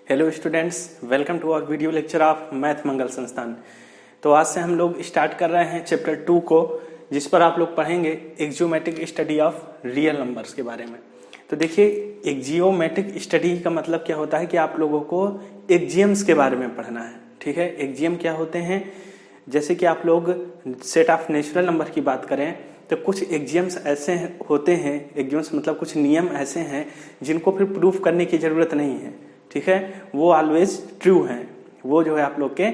Hello students, welcome to our video lecture of math Mangal संस्थान। तो आज से हम लोग स्टार्ट कर रहे हैं चैप्टर 2 को, जिस पर आप लोग पढ़ेंगे एक geometric study of real numbers के बारे में। तो देखिए, एक जियोमेट्रिक स्टडी का मतलब क्या होता है कि आप लोगों को एक्जियम्स के बारे में पढ़ना है। ठीक है, एक्जियम क्या होते हैं? जैसे कि आप लोग सेट ऑफ नेचुरल नंबर की बात करें तो कुछ एक्जियम्स ऐसे होते हैं, एक्जियम्स मतलब कुछ नियम ऐसे हैं जिनको फिर प्रूफ करने की जरूरत नहीं है। ठीक है, वो ऑलवेज ट्रू हैं, वो जो है आप लोग के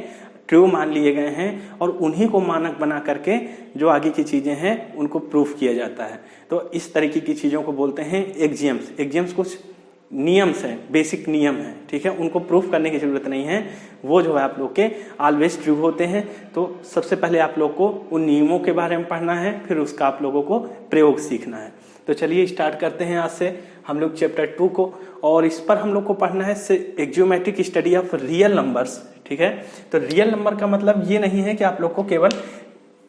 ट्रू मान लिए गए हैं और उन्हीं को मानक बना करके जो आगे की चीजें हैं उनको प्रूफ किया जाता है। तो इस तरीके की चीजों को बोलते हैं एक्जियम्स। एक्जियम्स कुछ नियम्स हैं, बेसिक नियम हैं। ठीक है, उनको प्रूफ करने की जरूरत नहीं है, वो जो है आप लोग के ऑलवेज ट्रू होते हैं। तो सबसे पहले आप लोग को उन नियमों के बारे में पढ़ना है, फिर उसका आप लोगों को प्रयोग सीखना है। तो चलिए स्टार्ट करते हैं आज से हम लोग चैप्टर 2 को, और इस पर हम लोग को पढ़ना है geometric study of real numbers. ठीक है, तो रियल नंबर का मतलब ये नहीं है कि आप लोग को केवल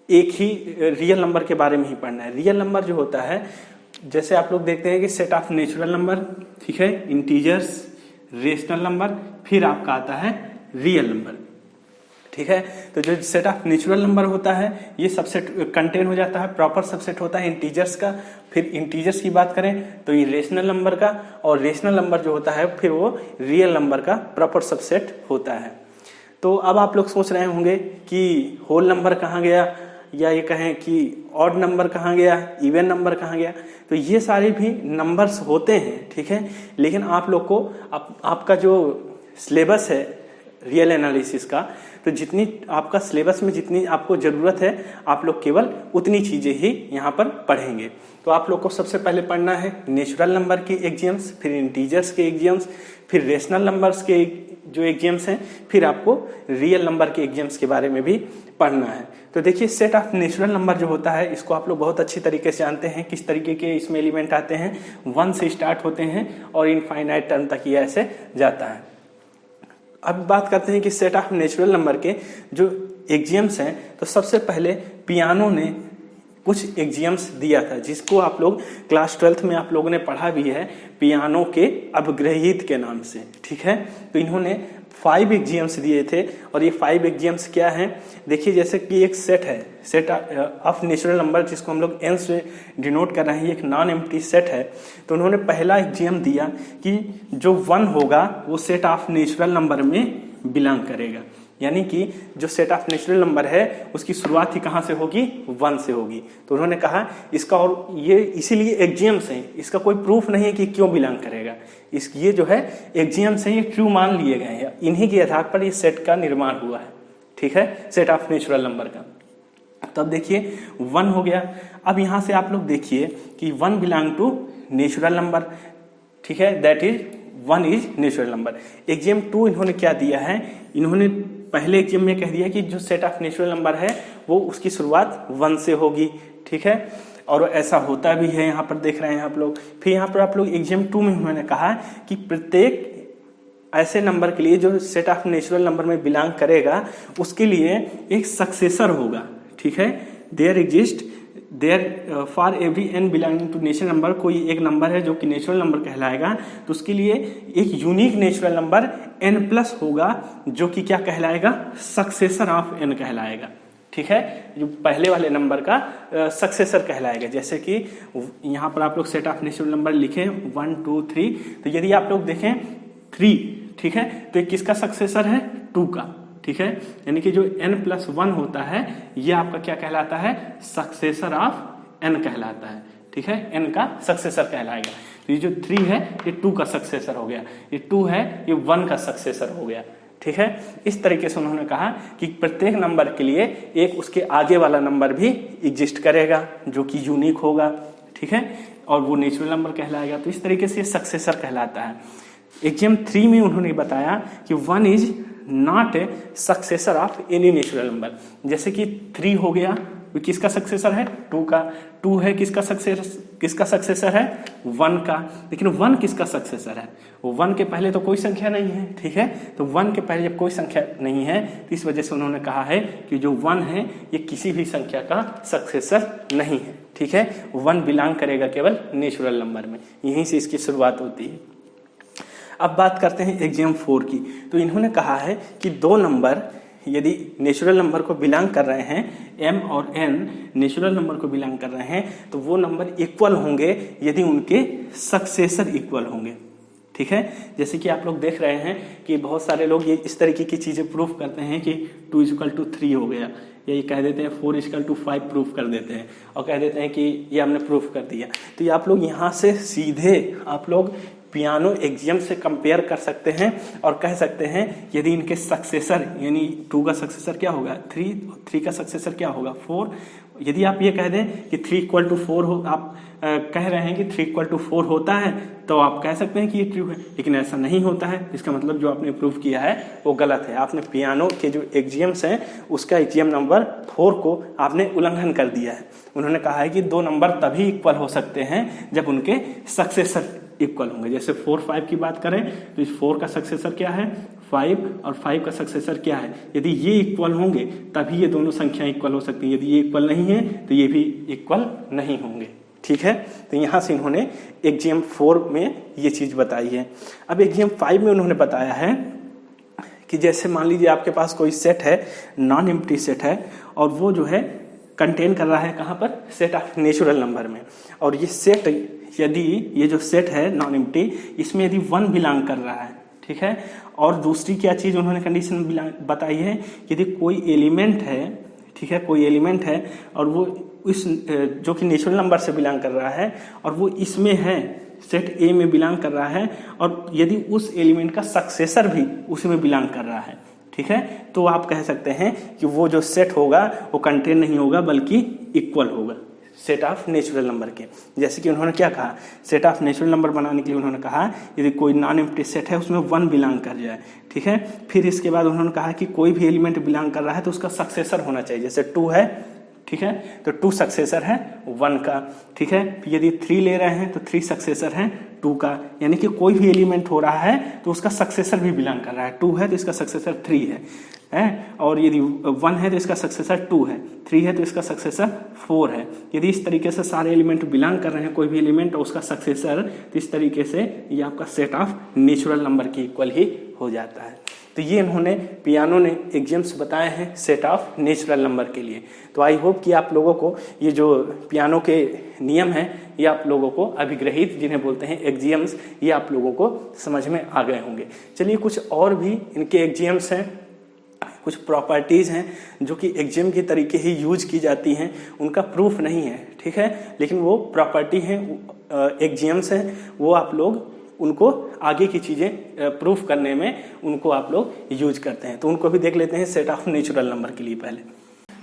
एक ही रियल नंबर के बारे में ही पढ़ना है। रियल नंबर जो होता है, जैसे आप लोग देखते हैं कि सेट ऑफ नेचुरल नंबर, ठीक है, इंटीजर्स, रेशनल नंबर, फिर आपका आता है रियल नंबर। ठीक है, तो जो सेट ऑफ नेचुरल नंबर होता है ये सबसेट कंटेन हो जाता है, प्रॉपर सबसेट होता है इंटीजर्स का। फिर इंटीजर्स की बात करें तो ये रेशनल नंबर का, और रेशनल नंबर जो होता है फिर वो रियल नंबर का प्रॉपर सबसेट होता है। तो अब आप लोग सोच रहे होंगे कि होल नंबर कहाँ गया, या ये कहें कि ऑड नंबर कहाँ गया, इवन नंबर कहाँ गया। तो ये सारे भी नंबर्स होते हैं। ठीक है, लेकिन आप लोग को आपका जो सिलेबस है रियल एनालिसिस का, तो जितनी आपका सिलेबस में जितनी आपको जरूरत है आप लोग केवल उतनी चीजें ही यहाँ पर पढ़ेंगे। तो आप लोग को सबसे पहले पढ़ना है नेचुरल नंबर के एक्जियम्स, फिर इंटीजर्स के एक्जियम्स, फिर रेशनल नंबर्स के जो एक्जियम्स हैं, फिर आपको रियल नंबर के एक्जियम्स के बारे में भी पढ़ना है। तो देखिए, सेट ऑफ नेचुरल नंबर जो होता है इसको आप लोग बहुत अच्छी तरीके से जानते हैं, किस तरीके के इसमें एलिमेंट आते हैं। 1 से स्टार्ट होते हैं और इनफाइनाइट टर्म तक ये ऐसे जाता है। अब बात करते हैं कि सेट ऑफ नेचुरल नंबर के जो एक्जियम्स हैं, तो सबसे पहले पियानो ने कुछ एक्जियम्स दिया था, जिसको आप लोग क्लास 12th में आप लोगों ने पढ़ा भी है, पियानो के अवग्रहित के नाम से। ठीक है, तो इन्होंने 5 एक्जियम्स दिए थे, और ये 5 एक्जियम्स क्या हैं? देखिए, जैसे कि एक सेट है, सेट ऑफ नेचुरल नंबर, जिसको हम लोग एन से डिनोट कर रहे हैं, ये एक नॉन एम्प्टी सेट है। तो उन्होंने पहला एक्जियम दिया कि जो 1 होगा वो सेट ऑफ नेचुरल नंबर में बिलोंग करेगा, यानी कि जो सेट ऑफ नेचुरल नंबर है उसकी शुरुआत ही कहाँ से होगी? 1 से होगी। तो उन्होंने कहा इसका, और ये इसीलिए एक्जियम्स हैं, इसका कोई प्रूफ नहीं है कि क्यों बिलोंग करेगा। ये जो है एक्जियम्स हैं, ये ट्रू मान लिए गए हैं, इन्हीं के आधार पर ये सेट का निर्माण हुआ है। ठीक है, सेट ऑफ नेचुरल नंबर का। तब देखिए 1 हो गया। अब यहाँ से आप लोग देखिए कि 1 बिलोंग टू नेचुरल नंबर। ठीक है, that is 1 is natural number. Axiom 2 इन्होंने क्या दिया है? इन्होंने पहले एक्जियम में कह दिया कि जो सेट ऑफ नेचुरल नंबर है वो उसकी शुरुआत 1 से होगी। ठीक है, और ऐसा होता भी है, यहाँ पर देख रहे हैं आप लोग। फिर यहाँ पर आप लोग एक्जियम 2 में उन्होंने कहा कि प्रत्येक ऐसे नंबर के लिए जो सेट ऑफ नेचुरल नंबर में बिलोंग करेगा उसके लिए एक सक्सेसर होगा। ठीक है, there for every n belonging to natural number, कोई एक नंबर है जो कि नेचुरल नंबर कहलाएगा, तो उसके लिए एक यूनिक नेचुरल नंबर n+ होगा, जो कि क्या कहलाएगा? सक्सेसर ऑफ n कहलाएगा। ठीक है, जो पहले वाले नंबर का सक्सेसर कहलाएगा। जैसे कि यहाँ पर आप लोग सेट ऑफ नेचुरल नंबर लिखें 1 2 3, तो यदि आप लोग देखें 3, ठीक है, तो ये किसका सक्सेसर है? 2 का। ठीक है, यानी कि जो n+1 होता है ये आपका क्या कहलाता है? सक्सेसर ऑफ n कहलाता है। ठीक है, n का सक्सेसर कहलाएगा। तो ये जो 3 है ये 2 का सक्सेसर हो गया, ये 2 है ये 1 का सक्सेसर हो गया। ठीक है, इस तरीके से उन्होंने कहा कि प्रत्येक नंबर के लिए एक उसके आगे वाला नंबर भी एग्जिस्ट करेगा जो कि यूनिक होगा। ठीक है, और वो नेचुरल नंबर कहलाएगा। तो इस तरीके से सक्सेसर कहलाता है। एक्जियम 3 में उन्होंने बताया कि 1 is not a successor of any natural number. जैसे कि 3 हो गया, किसका सक्सेसर है? 2 का। 2 है किसका सक्सेसर है? 1 का। लेकिन 1 किसका सक्सेसर है? 1 के पहले तो कोई संख्या नहीं है। ठीक है, तो 1 के पहले जब कोई संख्या नहीं है तो इस वजह से उन्होंने कहा है कि जो 1 है ये किसी भी संख्या का सक्सेसर नहीं है। ठीक है, 1 बिलोंग करेगा केवल नेचुरल नंबर में, यहीं से इसकी शुरुआत होती है। अब बात करते हैं एग्जाम 4 की। तो इन्होंने कहा है कि दो नंबर यदि नेचुरल नंबर को बिलोंग कर रहे हैं, m और n नेचुरल नंबर को बिलोंग कर रहे हैं, तो वो नंबर इक्वल होंगे यदि उनके सक्सेसर इक्वल होंगे। ठीक है, जैसे कि आप लोग देख रहे हैं कि बहुत सारे लोग ये इस तरीके की चीज़ें प्रूफ करते हैं कि 2 = 3 हो गया, या ये कह देते हैं 4 = 5 प्रूफ कर देते हैं और कह देते हैं कि ये हमने प्रूफ कर दिया। तो ये आप लोग यहाँ से सीधे आप लोग पियानो एग्जाम से कंपेयर कर सकते हैं और कह सकते हैं यदि इनके सक्सेसर यानी 2 का सक्सेसर क्या होगा 3 का सक्सेसर क्या होगा 4। यदि आप ये कह दें कि 3 = 4 हो, आप कह रहे हैं कि 3 = 4 होता है, तो आप कह सकते हैं कि ये ट्रू है, लेकिन ऐसा नहीं होता है। इसका मतलब जो आपने प्रूफ किया है वो गलत है। आपने पियानो के जो एग्जाम्स हैं उसका एग्जाम नंबर 4 को आपने उल्लंघन कर दिया है। उन्होंने कहा है कि दो नंबर तभी इक्वल हो सकते हैं जब उनके सक्सेसर इक्वल होंगे। जैसे 4 5 की बात करें तो इस 4 का सक्सेसर क्या है 5 और 5 का सक्सेसर क्या है, यदि ये इक्वल होंगे तभी ये दोनों संख्या इक्वल हो सकती हैं। यदि ये इक्वल नहीं है तो ये भी इक्वल नहीं होंगे। ठीक है, तो यहाँ से इन्होंने एग्जाम 4 में ये चीज़ बताई है। अब एग्जाम 5 में उन्होंने बताया है कि जैसे मान लीजिए आपके पास कोई सेट है, नॉन एम्प्टी सेट है, और वो जो है कंटेन कर रहा है कहाँ पर, सेट ऑफ नेचुरल नंबर में। और ये सेट यदि ये जो सेट है नॉन एम्प्टी, इसमें यदि 1 बिलोंग कर रहा है, ठीक है। और दूसरी क्या चीज़ उन्होंने कंडीशन बताई है, यदि कोई एलिमेंट है, ठीक है, कोई एलिमेंट है और वो इस जो कि नेचुरल नंबर से बिलोंग कर रहा है और वो इसमें है, सेट ए में बिलोंग कर रहा है, और यदि उस एलिमेंट का सक्सेसर भी उसमें बिलोंग कर रहा है, ठीक है, तो आप कह सकते हैं कि वो जो सेट होगा वो कंटेन नहीं होगा बल्कि इक्वल होगा सेट ऑफ नेचुरल नंबर के। जैसे कि उन्होंने क्या कहा, सेट ऑफ नेचुरल नंबर बनाने के लिए उन्होंने कहा यदि कोई नॉन एम्प्टी सेट है उसमें 1 बिलोंग कर जाए, ठीक है। फिर इसके बाद उन्होंने कहा कि कोई भी एलिमेंट बिलोंग कर रहा है तो उसका सक्सेसर होना चाहिए। जैसे 2 है, ठीक है, तो 2 सक्सेसर है 1 का, ठीक है। यदि 3 ले रहे हैं तो 3 सक्सेसर है 2 का, यानी कि कोई भी एलिमेंट हो रहा है तो उसका सक्सेसर भी बिलोंग कर रहा है। 2 है तो इसका सक्सेसर 3 है, और यदि 1 है तो इसका सक्सेसर 2 है, 3 है तो इसका सक्सेसर 4 है। यदि इस तरीके से सारे एलिमेंट बिलोंग कर रहे हैं, कोई भी एलिमेंट और उसका सक्सेसर, तो इस तरीके से ये आपका सेट ऑफ नेचुरल नंबर की इक्वल ही हो जाता है। तो ये इन्होंने पियानो ने एग्जाम्स बताए हैं सेट ऑफ नेचुरल नंबर के लिए। तो आई होप कि आप लोगों को ये जो पियानो के नियम हैं ये आप लोगों को अभिग्रहित, जिन्हें बोलते हैं एग्जाम्स, ये आप लोगों को समझ में आ गए होंगे। चलिए कुछ और भी इनके एग्जाम्स हैं, कुछ प्रॉपर्टीज़ हैं जो कि एग्जाम के तरीके ही यूज की जाती हैं, उनका प्रूफ नहीं है, ठीक है, लेकिन वो प्रॉपर्टी हैं, एग्जाम्स हैं, वो आप लोग उनको आगे की चीज़ें प्रूफ करने में उनको आप लोग यूज करते हैं। तो उनको भी देख लेते हैं सेट ऑफ नेचुरल नंबर के लिए पहले।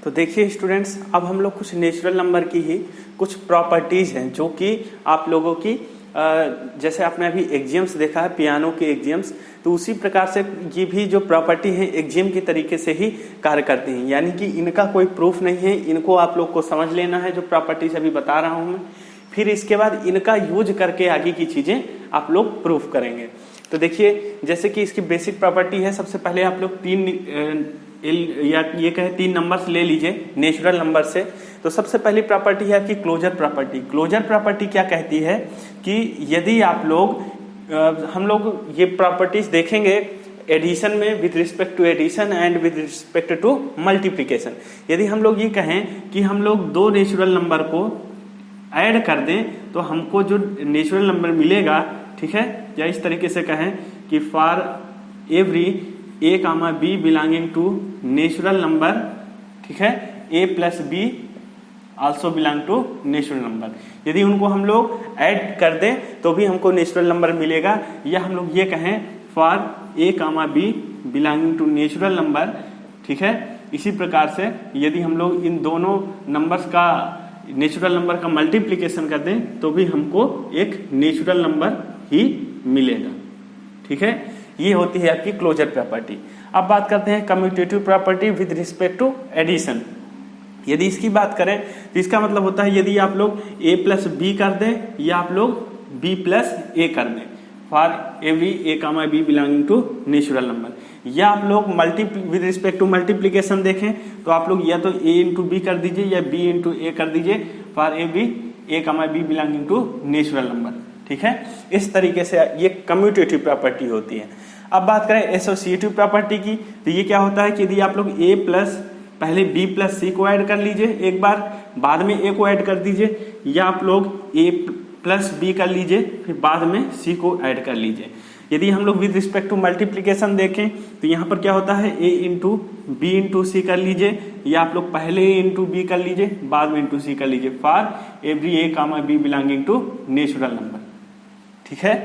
तो देखिए स्टूडेंट्स, अब हम लोग कुछ नेचुरल नंबर की ही कुछ प्रॉपर्टीज़ हैं जो कि आप लोगों की जैसे आपने अभी एग्जाम्स देखा है पियानो के एग्जाम्स, तो उसी प्रकार से ये भी जो प्रॉपर्टी है एग्जाम के तरीके से ही कार्य करती हैं, यानी कि इनका कोई प्रूफ नहीं है, इनको आप लोग को समझ लेना है जो प्रॉपर्टीज अभी बता रहा हूँ मैं। फिर इसके बाद इनका यूज करके आगे की चीज़ें आप लोग प्रूफ करेंगे। तो देखिए जैसे कि इसकी बेसिक प्रॉपर्टी है, सबसे पहले आप लोग 3 नंबर्स ले लीजिए नेचुरल नंबर से। तो सबसे पहली प्रॉपर्टी है आपकी क्लोजर प्रॉपर्टी। क्लोजर प्रॉपर्टी क्या कहती है कि यदि आप लोग हम लोग ये प्रॉपर्टीज देखेंगे एडिशन में with respect to addition and with respect to multiplication. यदि हम लोग ये कहें कि हम लोग 2 नेचुरल नंबर को ऐड कर दें तो हमको जो नेचुरल नंबर मिलेगा, ठीक है, या इस तरीके से कहें कि for every a, b belonging to natural number, ठीक है, a + b also belong to natural number. यदि उनको हम लोग ऐड कर दें तो भी हमको नेचुरल नंबर मिलेगा, या हम लोग ये कहें for a, b belonging to natural number, ठीक है। इसी प्रकार से यदि हम लोग इन दोनों नंबर्स का नेचुरल नंबर का मल्टीप्लिकेशन कर दें तो भी हमको एक नेचुरल नंबर ही मिलेगा, ठीक है। ये होती है आपकी क्लोजर प्रॉपर्टी। अब बात करते हैं commutative property with respect to addition. यदि इसकी बात करें तो इसका मतलब होता है यदि आप लोग a + b कर दें या आप लोग b + a कर दें for every a, b belonging to natural number, या आप लोग विद रिस्पेक्ट टू मल्टीप्लिकेशन देखें तो आप लोग या तो a × b कर दीजिए या b × a कर दीजिए for every a, b belonging to natural number, ठीक है। इस तरीके से ये कम्यूटेटिव प्रॉपर्टी होती है। अब बात करें एसोसिएटिव प्रॉपर्टी की, तो ये क्या होता है कि यदि आप लोग ए प्लस पहले बी प्लस सी को ऐड कर लीजिए एक बार, बाद में ए को ऐड कर दीजिए, या आप लोग ए प्लस बी कर लीजिए फिर बाद में सी को ऐड कर लीजिए। यदि हम लोग विद रिस्पेक्ट टू मल्टीप्लीकेशन देखें तो यहाँ पर क्या होता है, A into B into C कर लीजिए, या आप लोग पहले ए इंटू बी कर लीजिए बाद में इंटू सी कर लीजिए, for every A comma B belonging to natural number. ठीक है।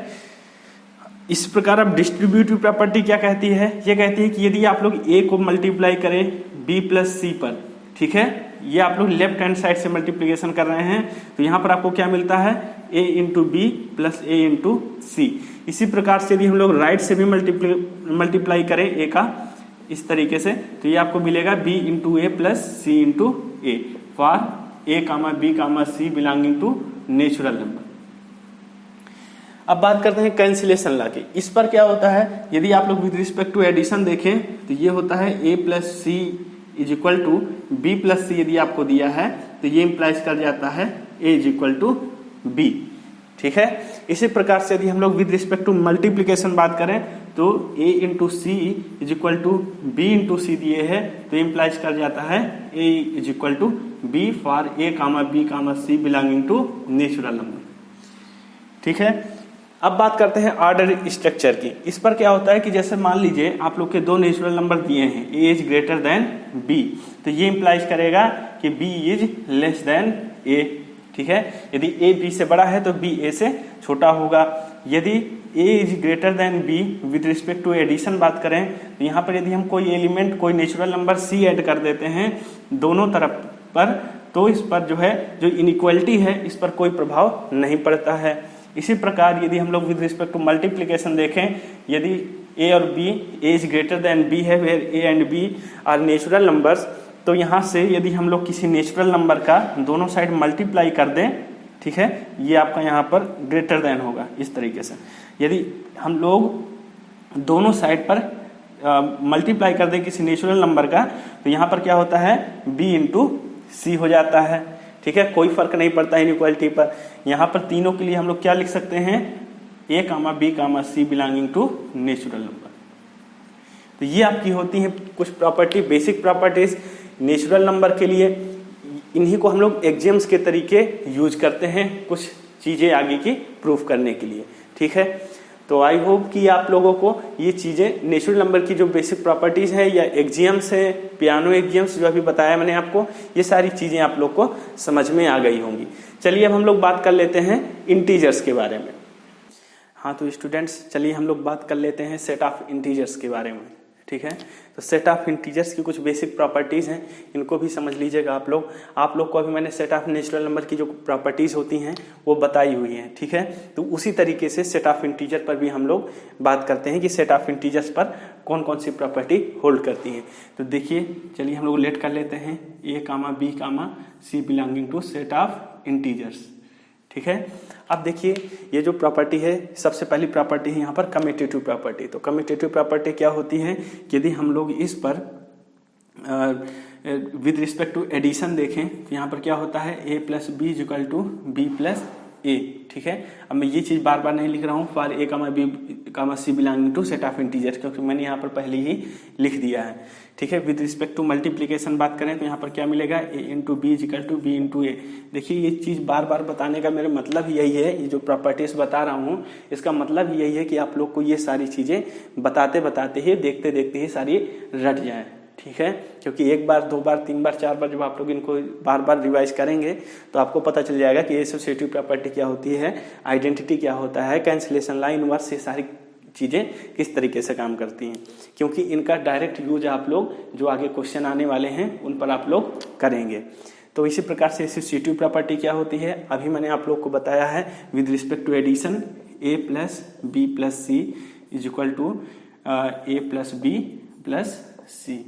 इस प्रकार अब डिस्ट्रीब्यूटिव प्रॉपर्टी क्या कहती है, ये कहती है कि यदि आप लोग ए को मल्टीप्लाई करें बी प्लस सी पर, ठीक है, ये आप लोग लेफ्ट हैंड साइड से मल्टीप्लीकेशन कर रहे हैं, तो यहाँ पर आपको क्या मिलता है, A into B plus A into C. इसी प्रकार से यदि हम लोग राइट से भी मल्टीप्लाई करें ए का इस तरीके से, तो ये आपको मिलेगा B into A plus C into A, for A comma B comma C belonging to natural number. अब बात करते हैं कैंसिलेशन लॉ की। इस पर क्या होता है, यदि आप लोग विद रिस्पेक्ट टू एडिशन देखें तो ये होता है A plus C is equal to B plus C, यदि आपको दिया है तो ये इंप्लाइज कर जाता है A is equal to B. ठीक है। इसी प्रकार से यदि हम लोग विद रिस्पेक्ट टू मल्टीप्लीकेशन बात करें तो A into C is equal to B into C दिए है तो इंप्लाइज कर जाता है A is equal to B for A comma B comma C belonging to natural number. ठीक है। अब बात करते हैं ऑर्डर स्ट्रक्चर की। इस पर क्या होता है कि जैसे मान लीजिए आप लोग के दो नेचुरल नंबर दिए हैं, A is greater than B, तो ये इंप्लाइज करेगा कि बी इज लेस देन ए। ठीक है। यदि ए बी से बड़ा है तो बी ए से छोटा होगा। यदि A is greater than B with respect to addition बात करें तो यहाँ पर यदि हम कोई एलिमेंट कोई नेचुरल नंबर सी ऐड कर देते हैं दोनों तरफ पर, तो इस पर जो है जो इनइक्वालिटी है इस पर कोई प्रभाव नहीं पड़ता है। इसी प्रकार यदि हम लोग विद रिस्पेक्ट टू मल्टीप्लीकेशन देखें, यदि ए और B, A is greater than B है where A and B are natural numbers, तो यहाँ से यदि हम लोग किसी नेचुरल नंबर का दोनों साइड मल्टीप्लाई कर दें, ठीक है, ये आपका यहाँ पर ग्रेटर देन होगा इस तरीके से। यदि हम लोग दोनों साइड पर मल्टीप्लाई कर दें किसी नेचुरल नंबर का तो यहाँ पर क्या होता है, बी इंटू सी हो जाता है। ठीक है। कोई फर्क नहीं पड़ता इनइक्वालिटी पर। यहाँ पर तीनों के लिए हम लोग क्या लिख सकते हैं, A comma B comma C belonging to natural number. तो ये आपकी होती हैं कुछ property, basic properties natural number के लिए। इन्हीं को हम लोग एग्जाम्स के तरीके यूज करते हैं कुछ चीजें आगे की प्रूफ करने के लिए। ठीक है। तो आई होप कि आप लोगों को ये चीजें नेचुरल नंबर की जो बेसिक प्रॉपर्टीज है या एग्जाम्स है, पियानो एग्जाम्स जो अभी बताया मैंने आपको, ये सारी चीजें आप लोग को समझ में आ गई होंगी। चलिए अब हम लोग बात कर लेते हैं इंटीजर्स के बारे में। हाँ तो स्टूडेंट्स चलिए हम लोग बात कर लेते हैं सेट ऑफ इंटीजर्स के बारे में। ठीक है। तो सेट ऑफ इंटीजर्स की कुछ बेसिक प्रॉपर्टीज हैं, इनको भी समझ लीजिएगा आप लोग। आप लोग को अभी मैंने सेट ऑफ नेचुरल नंबर की जो प्रॉपर्टीज होती हैं वो बताई हुई हैं। ठीक है। तो उसी तरीके से सेट ऑफ इंटीजर पर भी हम लोग बात करते हैं कि सेट ऑफ इंटीजर्स पर कौन कौन सी प्रॉपर्टी होल्ड करती हैं। तो देखिए चलिए हम लोग लेट कर लेते हैं A comma B comma C belonging to set of integers. ठीक है। अब देखिए ये जो प्रॉपर्टी है, सबसे पहली प्रॉपर्टी है यहाँ पर कम्यूटेटिव प्रॉपर्टी। तो कम्यूटेटिव प्रॉपर्टी क्या होती है कि यदि हम लोग इस पर विद रिस्पेक्ट टू एडिशन देखें तो यहाँ पर क्या होता है, A plus B is equal to B plus A. ठीक है। अब मैं ये चीज बार बार नहीं लिख रहा हूँ, for A comma B comma C belonging to set of integer, क्योंकि मैंने यहाँ पर पहले ही लिख दिया है। ठीक है। विद रिस्पेक्ट टू मल्टीप्लीकेशन बात करें तो यहाँ पर क्या मिलेगा, A into B is equal to B into A. देखिए ये चीज बार बार बताने का मेरा मतलब यही है, ये जो प्रॉपर्टीज बता रहा हूँ इसका मतलब यही है कि आप लोग को ये सारी चीजें बताते बताते ही, देखते देखते ही सारी रट जाए। ठीक है। क्योंकि एक बार, दो बार, तीन बार, चार बार जब आप लोग इनको बार बार रिवाइज करेंगे तो आपको पता चल जाएगा कि एसोसिएटिव प्रॉपर्टी क्या होती है, आइडेंटिटी क्या होता है, कैंसिलेशन लॉ, इनवर्स, ये सारी चीजें किस तरीके से काम करती हैं। क्योंकि इनका डायरेक्ट यूज आप लोग जो आगे क्वेश्चन आने वाले हैं उन पर आप लोग करेंगे। तो इसी प्रकार से एसोसिएटिव प्रॉपर्टी क्या होती है अभी मैंने आप लोग को बताया है। With respect to addition A plus B plus C is equal to A plus B plus C.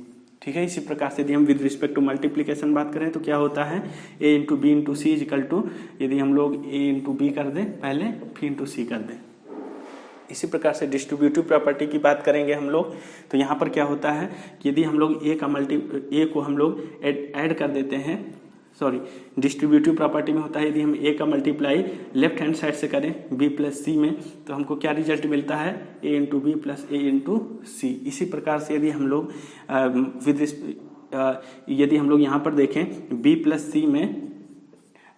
ठीक है। इसी प्रकार से यदि हम विद रिस्पेक्ट टू मल्टीप्लीकेशन बात करें तो क्या होता है, A into B into C is equal to, यदि हम लोग ए इंटू बी कर दें पहले फिर इंटू सी कर दें। इसी प्रकार से डिस्ट्रीब्यूटिव प्रॉपर्टी की बात करेंगे हम लोग तो यहाँ पर क्या होता है कि यदि हम लोग ए को हम लोग ऐड कर देते हैं डिस्ट्रीब्यूटिव प्रॉपर्टी में होता है यदि हम ए का मल्टीप्लाई लेफ्ट हैंड साइड से करें बी प्लस सी में तो हमको क्या रिजल्ट मिलता है A into B plus A into C. इसी प्रकार से यदि हम लोग यदि हम लोग यहाँ पर देखें बी प्लस सी में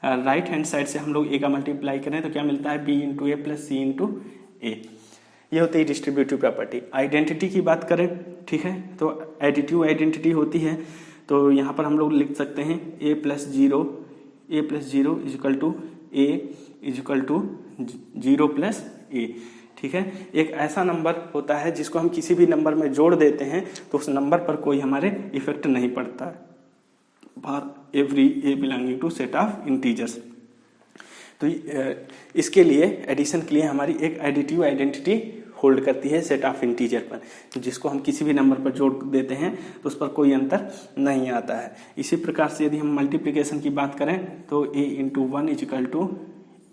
राइट हैंड साइड से हम लोग ए का मल्टीप्लाई करें तो क्या मिलता है B into A plus C into ए। ये होती है डिस्ट्रीब्यूटिव प्रॉपर्टी। आइडेंटिटी की बात करें, ठीक है, तो एडिटिव आइडेंटिटी होती है तो यहाँ पर हम लोग लिख सकते हैं A plus zero is equal to A is equal to 0 plus A. ठीक है, एक ऐसा नंबर होता है जिसको हम किसी भी नंबर में जोड़ देते हैं तो उस नंबर पर कोई हमारे इफेक्ट नहीं पड़ता है for every A belonging to set of integers. तो इसके लिए एडिशन के लिए हमारी एक एडिटिव आइडेंटिटी होल्ड करती है सेट ऑफ इंटीजर पर, जिसको हम किसी भी नंबर पर जोड़ देते हैं तो उस पर कोई अंतर नहीं आता है। इसी प्रकार से यदि हम मल्टीप्लिकेशन की बात करें तो a into 1 is equal to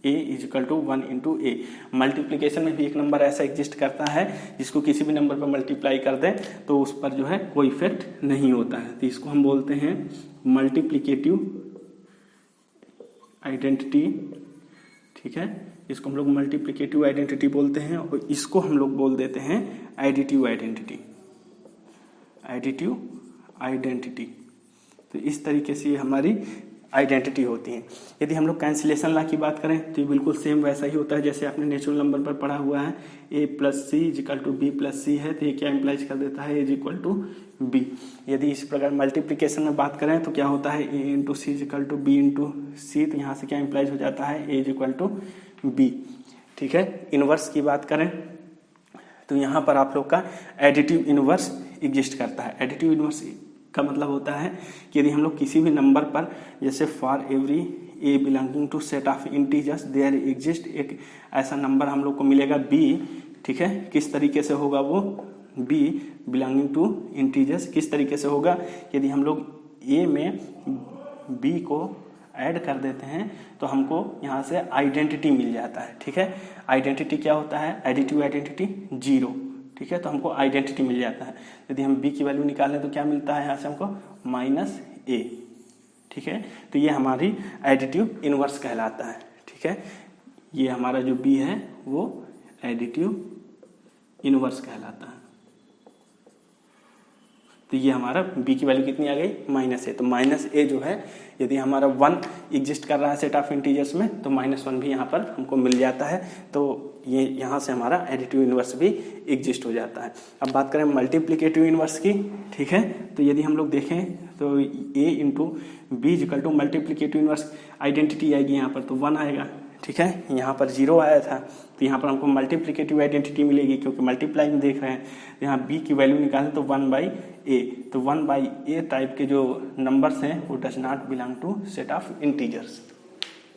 a is equal to 1 into A. Multiplication में भी एक नंबर ऐसा एग्जिस्ट करता है जिसको किसी भी नंबर पर मल्टीप्लाई कर दें तो उस पर जो है कोई इफेक्ट नहीं होता है, तो इसको हम बोलते हैं मल्टीप्लिकेटिव आइडेंटिटी। ठीक है, इसको हम लोग मल्टीप्लिकेटिव आइडेंटिटी बोलते हैं और इसको हम लोग बोल देते हैं एडिटिव आइडेंटिटी। तो इस तरीके से हमारी आइडेंटिटी होती है। यदि हम लोग कैंसिलेशन लॉ की बात करें तो ये बिल्कुल सेम वैसा ही होता है जैसे आपने नेचुरल नंबर पर पढ़ा हुआ है a plus C is equal to B plus C है तो ये क्या इम्प्लाइज कर देता है a इक्वल टू बी। यदि इस प्रकार मल्टीप्लिकेशन में बात करें तो क्या होता है a into C is equal to B into C, तो यहाँ से क्या इम्प्लाइज हो जाता है a इक्वल टू बी। ठीक है, इनवर्स की बात करें तो यहाँ पर आप लोग का एडिटिव इनवर्स एग्जिस्ट करता है। एडिटिव इनवर्स का मतलब होता है कि यदि हम लोग किसी भी नंबर पर जैसे for every A belonging to set of integers there exist एक ऐसा नंबर हम लोग को मिलेगा b। ठीक है, किस तरीके से होगा वो b बिलोंगिंग टू इंटीजर्स, किस तरीके से होगा यदि हम लोग a में b को ऐड कर देते हैं तो हमको यहाँ से आइडेंटिटी मिल जाता है। ठीक है, आइडेंटिटी क्या होता है एडिटिव आइडेंटिटी 0। ठीक है, तो हमको आइडेंटिटी मिल जाता है। यदि हम b की वैल्यू निकालें तो क्या मिलता है यहाँ से हमको -a। ठीक है, तो ये हमारी एडिटिव इनवर्स कहलाता है। ठीक है, ये हमारा जो b है वो एडिटिव इनवर्स कहलाता है। तो ये हमारा b की वैल्यू कितनी आ गई -a। तो -a जो है यदि हमारा 1 एग्जिस्ट कर रहा है सेट ऑफ इंटीजर्स में तो -1 भी यहाँ पर हमको मिल जाता है, तो ये यहाँ से हमारा एडिटिव इनवर्स भी एग्जिस्ट हो जाता है। अब बात करें मल्टीप्लिकेटिव इनवर्स की। ठीक है, तो यदि हम लोग देखें तो a into B equal to multiplicative inverse identity आएगी यहाँ पर तो 1 आएगा। ठीक है, यहाँ पर 0 आया था तो यहाँ पर हमको मल्टीप्लिकेटिव आइडेंटिटी मिलेगी क्योंकि मल्टीप्लाई में देख रहे हैं। यहाँ b की वैल्यू निकालें तो 1/a, तो 1/a टाइप के जो नंबर्स हैं वो does not belong to set of integers.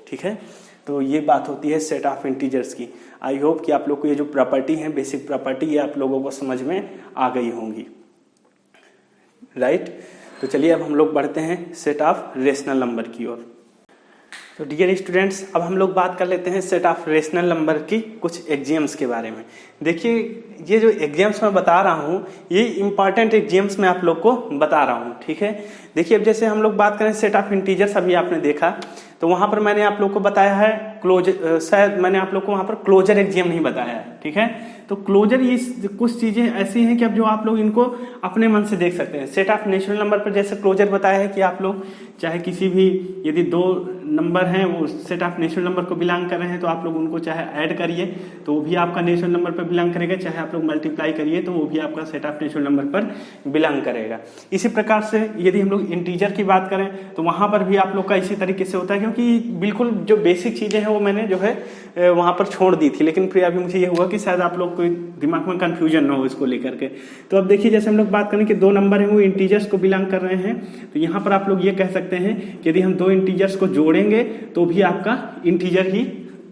ठीक है, तो ये बात होती है सेट ऑफ इंटीजर्स की। आई होप कि आप लोग को ये जो प्रॉपर्टी है बेसिक प्रॉपर्टी ये आप लोगों को समझ में आ गई होंगी, राइट। तो चलिए अब हम लोग बढ़ते हैं सेट ऑफ रेशनल नंबर की ओर। तो डियर स्टूडेंट्स, अब हम लोग बात कर लेते हैं सेट ऑफ रेशनल नंबर की कुछ एग्जाम्स के बारे में। देखिए, ये जो एग्जाम्स मैं बता रहा हूँ ये इंपॉर्टेंट एग्जाम्स मैं आप लोग को बता रहा हूँ। ठीक है, देखिए अब जैसे हम लोग बात करें सेट ऑफ इंटीजर्स, अभी आपने देखा तो वहां पर मैंने आप लोग को बताया है क्लोजर, शायद मैंने आप लोग को वहां पर क्लोजर एग्जाम नहीं बताया है। ठीक है, तो क्लोजर ये कुछ चीजें ऐसी हैं कि अब जो आप लोग इनको अपने मन से देख सकते हैं। सेट ऑफ नेचुरल नंबर पर जैसे क्लोजर बताया है कि आप लोग चाहे किसी भी यदि 2 नंबर हैं वो सेट ऑफ नेचुरल नंबर को बिलोंग कर रहे हैं तो आप लोग उनको चाहे ऐड करिए तो वो भी आपका नेचुरल नंबर पर बिलोंग करेगा, चाहे आप लोग मल्टीप्लाई करिए तो वो भी आपका सेट ऑफ नेचुरल नंबर पर बिलोंग करेगा। इसी प्रकार से यदि हम लोग इंटीजर की बात करें तो वहां पर भी आप लोग का इसी तरीके से होता है, क्योंकि बिल्कुल जो बेसिक चीजें हैं वो मैंने जो है वहां पर छोड़ दी थी, लेकिन फिर अभी मुझे ये हुआ कि शायद आप लोग को दिमाग में कंफ्यूजन ना हो इसको लेकर के। तो अब देखिए जैसे हम लोग बात करें कि 2 नंबर हैं वो इंटीजर्स को बिलोंग कर रहे हैं तो यहाँ पर आप लोग ये कह सकते हैं कि यदि हम 2 इंटीजर्स को जोड़ेंगे तो भी आपका इंटीजर ही,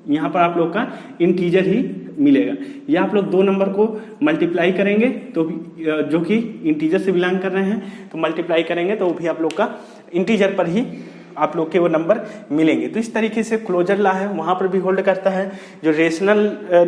यहाँ पर आप लोग का इंटीजर ही मिलेगा। या आप लोग 2 नंबर को मल्टीप्लाई करेंगे तो भी जो कि इंटीजर से बिलोंग कर रहे हैं तो मल्टीप्लाई करेंगे तो भी आप लोग का इंटीजर पर ही आप लोग के वो नंबर मिलेंगे। तो इस तरीके से क्लोजर लॉ है, वहां पर भी होल्ड करता है। जो रेशनल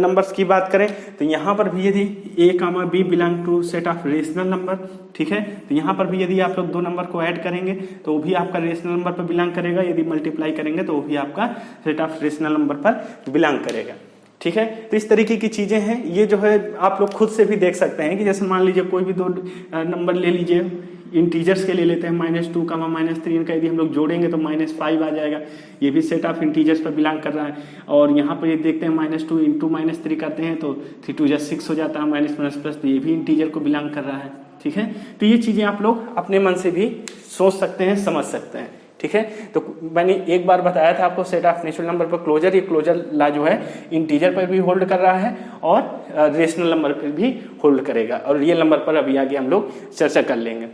नंबर्स की बात करें तो यहाँ पर भी यदि a comma b belong to set of rational number, ठीक है, तो यहाँ पर भी यदि आप लोग दो नंबर को ऐड करेंगे तो वो भी आपका रेशनल नंबर पर बिलोंग करेगा, यदि मल्टीप्लाई करेंगे तो वो भी आपका सेट ऑफ रेशनल नंबर पर बिलोंग करेगा, ठीक है। तो इस तरीके की चीजें हैं, ये जो है आप लोग खुद से भी देख सकते हैं कि जैसे मान लीजिए कोई भी दो नंबर ले लीजिए, इंटीजर्स के ले लेते हैं -2 कामा -3, इनका यदि हम लोग जोड़ेंगे तो -5 आ जाएगा, ये भी सेट ऑफ इंटीजर्स पर बिलोंग कर रहा है। और यहाँ पर ये देखते हैं -2 इंटू -3 करते हैं तो 3 2 6 हो जाता है, माइनस माइनस प्लस, तो ये भी इंटीजर को बिलोंग कर रहा है, ठीक है। तो ये चीजें आप लोग अपने मन से भी सोच सकते हैं, समझ सकते हैं, ठीक है। तो मैंने एक बार बताया था आपको सेट ऑफ नेचुरल नंबर पर क्लोजर, ये क्लोजर लॉ जो है इंटीजर पर भी होल्ड कर रहा है और रेशनल नंबर पर भी होल्ड करेगा, और रियल नंबर पर अभी आगे हम लोग चर्चा कर लेंगे,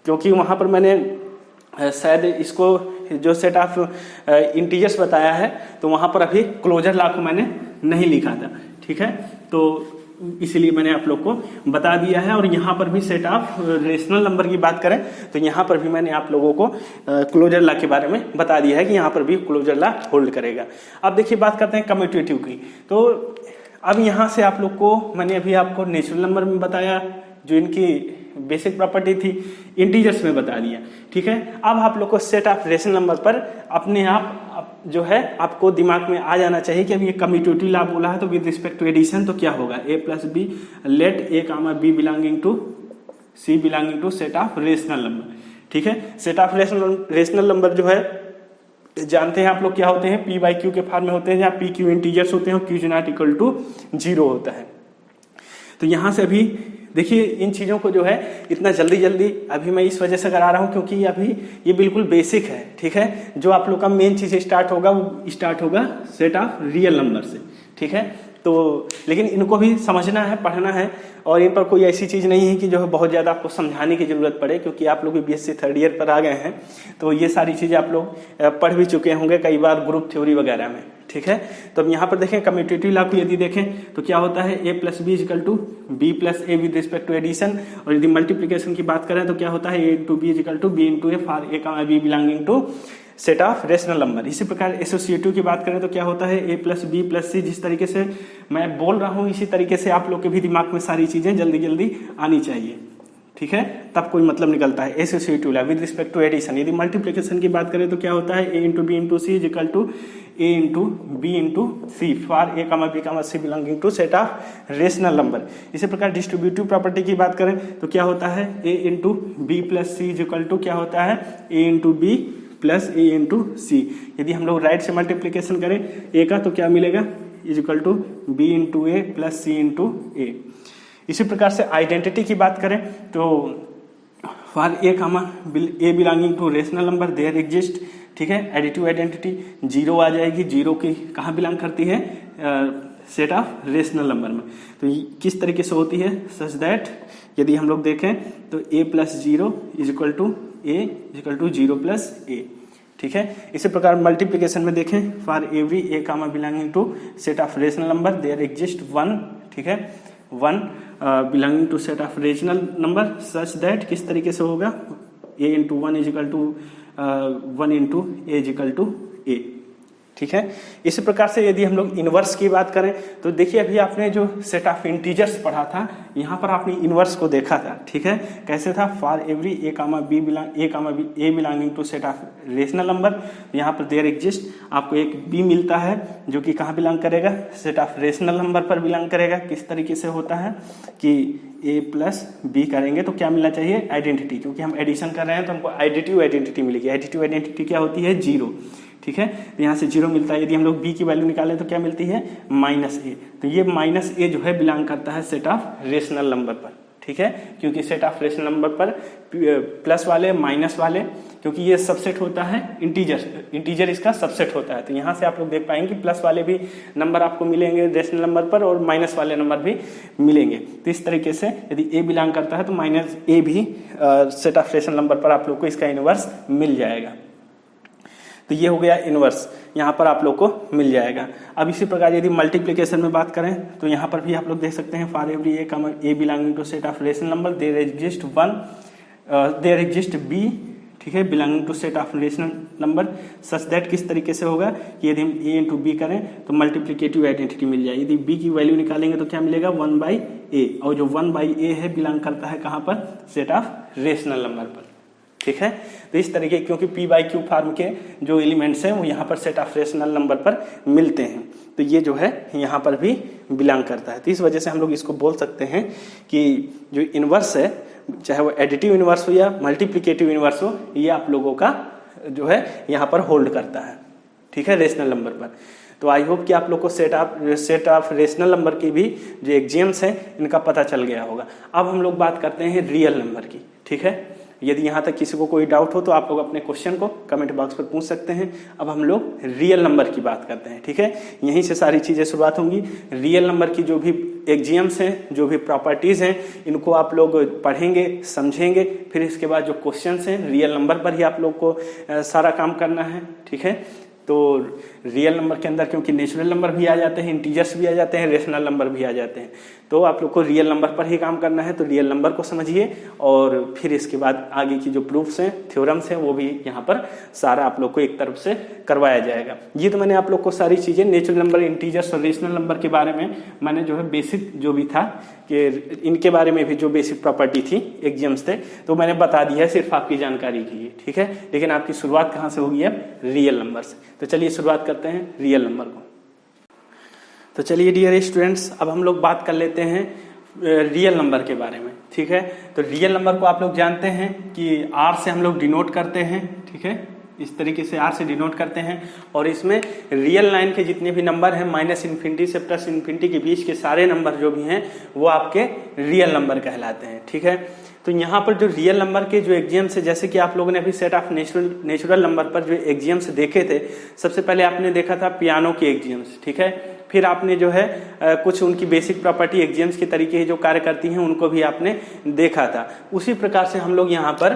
क्योंकि वहां पर मैंने शायद इसको जो सेट ऑफ इंटीजर्स बताया है तो वहां पर अभी क्लोजर लॉ को मैंने नहीं लिखा था, ठीक है, तो इसीलिए मैंने आप लोग को बता दिया है। और यहाँ पर भी सेट ऑफ रेशनल नंबर की बात करें तो यहाँ पर भी मैंने आप लोगों को क्लोजर लॉ के बारे में बता दिया है कि यहाँ पर भी क्लोजर लॉ होल्ड करेगा। अब देखिए बात करते हैं कम्यूटेटिव की। तो अब यहाँ से आप लोग को मैंने अभी आपको नेचुरल नंबर में बताया, जो इनकी बेसिक प्रॉपर्टी थी, इंटीजर्स में बता दिया, ठीक है। अब आप लोग को सेट ऑफ रेशनल नंबर पर अपने आप जो है आपको दिमाग में आ जाना चाहिए कि अब ये कम्यूटेटिव लॉ बोला है तो विद रिस्पेक्ट टू एडिशन तो क्या होगा, a plus B let a comma b belonging to c belonging to set of rational number, ठीक है। सेट ऑफ रेशनल नंबर जो है जानते हैं आप लोग क्या होते हैं, p बाई क्यू के फॉर्म में होते हैं, जहाँ p q इंटीजर्स होते हैं और q नॉट इक्वल टू 0 होता है। तो यहाँ से अभी देखिए इन चीज़ों को जो है इतना जल्दी अभी मैं इस वजह से करा रहा हूँ क्योंकि अभी ये बिल्कुल बेसिक है, ठीक है। जो आप लोग का मेन चीज़ स्टार्ट होगा वो स्टार्ट होगा सेट ऑफ रियल नंबर से, ठीक है। तो लेकिन इनको भी समझना है, पढ़ना है, और इन पर कोई ऐसी चीज़ नहीं है कि जो है बहुत ज़्यादा आपको समझाने की ज़रूरत पड़े, क्योंकि आप लोग भी बीएससी थर्ड ईयर पर आ गए हैं तो ये सारी चीज़ें आप लोग पढ़ भी चुके होंगे कई बार ग्रुप थ्योरी वगैरह में, ठीक है। तो अब यहाँ पर देखें कम्यूटेटिव लॉ को यदि देखें तो क्या होता है, a plus B is equal to B plus A with respect to addition, और यदि मल्टीप्लीकेशन की बात करें तो क्या होता है, a into B is equal to B into A for A comma B belonging to set of rational number. इसी प्रकार एसोसिएटिव की बात करें तो क्या होता है, a प्लस बी प्लस सी, जिस तरीके से मैं बोल रहा हूँ इसी तरीके से आप लोग के भी दिमाग में सारी चीजें जल्दी आनी चाहिए, ठीक है, तब कोई मतलब निकलता है। Associative law with respect to addition. यदि मल्टीप्लिकेशन की बात करें तो क्या होता है, a into B into C is equal to a into B into C for a comma B comma C belonging to set of rational number. इसी प्रकार डिस्ट्रीब्यूटिव प्रॉपर्टी की बात करें तो क्या होता है, a into B plus C is equal to क्या होता है, a into B plus A into C. यदि हम लोग राइट से मल्टीप्लिकेशन करें a का तो क्या मिलेगा, is equal to B into A plus C into A. इसी प्रकार से आइडेंटिटी की बात करें तो for A comma A belonging to rational number there exist, ठीक है, एडिटिव आइडेंटिटी 0 आ जाएगी। 0 की कहाँ बिलोंग करती है, सेट ऑफ रेशनल नंबर में। तो किस तरीके से होती है, सच दैट यदि हम लोग देखें तो a plus 0 is equal to a is equal to 0 plus a, ठीक है। इसी प्रकार मल्टीप्लिकेशन में देखें for every a comma belonging to set of rational number there exist 1, ठीक है, 1 belonging to set of rational number such that किस तरीके से होगा, a into 1 is equal to 1 into A is equal to A, ठीक है। इसी प्रकार से यदि हम लोग इनवर्स की बात करें तो देखिए अभी आपने जो सेट ऑफ इंटीजर्स पढ़ा था यहाँ पर आपने इनवर्स को देखा था, ठीक है, कैसे था, for every a comma B belonging to set of rational number, यहाँ पर देयर एग्जिस्ट आपको एक b मिलता है जो कि कहाँ बिलोंग करेगा, सेट ऑफ रेशनल नंबर पर बिलोंग करेगा। किस तरीके से होता है कि a प्लस बी करेंगे तो क्या मिलना चाहिए, आइडेंटिटी, क्योंकि हम एडिशन कर रहे हैं तो हमको एडिटिव आइडेंटिटी मिलेगी। एडिटिव आइडेंटिटी क्या होती है, 0, ठीक है, तो यहाँ से 0 मिलता है। यदि हम लोग b की वैल्यू निकालें तो क्या मिलती है, -a, तो ये -a जो है बिलोंग करता है सेट ऑफ रेशनल नंबर पर, ठीक है, क्योंकि सेट ऑफ रेशनल नंबर पर प्लस वाले माइनस वाले, क्योंकि ये सबसेट होता है, इंटीजर इसका सबसेट होता है। तो यहाँ से आप लोग देख पाएंगे प्लस वाले भी नंबर आपको मिलेंगे रेशनल नंबर पर और माइनस वाले नंबर भी मिलेंगे। तो इस तरीके से यदि a बिलोंग करता है तो -a भी सेट ऑफ रेशनल नंबर पर आप लोग को इसका इनवर्स मिल जाएगा। तो ये हो गया इनवर्स, यहाँ पर आप लोग को मिल जाएगा। अब इसी प्रकार यदि मल्टीप्लिकेशन में बात करें तो यहाँ पर भी आप लोग देख सकते हैं for every a belonging to set of rational number there exist b, ठीक है, belonging to set of rational number such that किस तरीके से होगा कि यदि हम a इंटू बी करें तो मल्टीप्लिकेटिव आइडेंटिटी मिल जाए। यदि b की वैल्यू निकालेंगे तो क्या मिलेगा 1/a, और जो 1/a है बिलोंग करता है कहाँ पर, सेट ऑफ रेशनल नंबर पर। ठीक है, तो इस तरीके क्योंकि p बाई क्यू फॉर्म के जो एलिमेंट्स हैं वो यहाँ पर सेट ऑफ रेशनल नंबर पर मिलते हैं, तो ये जो है यहाँ पर भी बिलोंग करता है। तो इस वजह से हम लोग इसको बोल सकते हैं कि जो इनवर्स है, चाहे वो एडिटिव इनवर्स हो या मल्टीप्लिकेटिव इनवर्स हो, ये आप लोगों का जो है यहाँ पर होल्ड करता है। ठीक है, रेशनल नंबर पर। तो आई होप कि आप लोग को सेट ऑफ रेशनल नंबर की भी जो एक्सियम्स हैं इनका पता चल गया होगा। अब हम लोग बात करते हैं रियल नंबर की। ठीक है, यदि यहाँ तक किसी को कोई डाउट हो तो आप लोग अपने क्वेश्चन को कमेंट बॉक्स पर पूछ सकते हैं। अब हम लोग रियल नंबर की बात करते हैं। ठीक है, यहीं से सारी चीज़ें शुरुआत होंगी। रियल नंबर की जो भी एक्सियम्स हैं, जो भी प्रॉपर्टीज़ हैं, इनको आप लोग पढ़ेंगे, समझेंगे, फिर इसके बाद जो क्वेश्चंस हैं रियल नंबर पर ही आप लोग को सारा काम करना है। ठीक है, तो रियल नंबर के अंदर क्योंकि नेचुरल नंबर भी आ जाते हैं, इंटीजर्स भी आ जाते हैं, रेशनल नंबर भी आ जाते हैं, तो आप लोग को रियल नंबर पर ही काम करना है। तो रियल नंबर को समझिए और फिर इसके बाद आगे की जो प्रूफ्स हैं, थ्योरम्स हैं, वो भी यहाँ पर सारा आप लोग को एक तरफ से करवाया जाएगा। ये तो मैंने आप लोग को सारी चीज़ें नेचुरल नंबर, इंटीजर्स और रेशनल नंबर के बारे में मैंने जो है बेसिक जो भी था कि इनके बारे में भी जो बेसिक प्रॉपर्टी थी, एक्सियम्स थे, तो मैंने बता दिया है सिर्फ आपकी जानकारी के लिए। ठीक है, लेकिन आपकी शुरुआत कहाँ से होगी, अब रियल नंबर से। तो चलिए शुरुआत करते हैं रियल नंबर को। तो चलिए डियर स्टूडेंट्स, अब हम लोग बात कर लेते हैं रियल नंबर के बारे में। ठीक है, तो रियल नंबर को आप लोग जानते हैं कि R से हम लोग डिनोट करते हैं। ठीक है, इस तरीके से R से डिनोट करते हैं, और इसमें रियल लाइन के जितने भी नंबर हैं माइनस इन्फिनिटी से प्लस इन्फिनिटी के बीच के सारे नंबर जो भी हैं वो आपके रियल नंबर कहलाते हैं। ठीक है, तो यहाँ पर जो रियल नंबर के जो एक्सियम्स है, जैसे कि आप लोगों ने अभी सेट ऑफ नेचुरल नंबर पर जो एक्सियम्स देखे थे, सबसे पहले आपने देखा था पियानो के एक्सियम्स। ठीक है, फिर आपने जो है कुछ उनकी बेसिक प्रॉपर्टी एक्सियम्स के तरीके जो कार्य करती हैं उनको भी आपने देखा था। उसी प्रकार से हम लोग यहाँ पर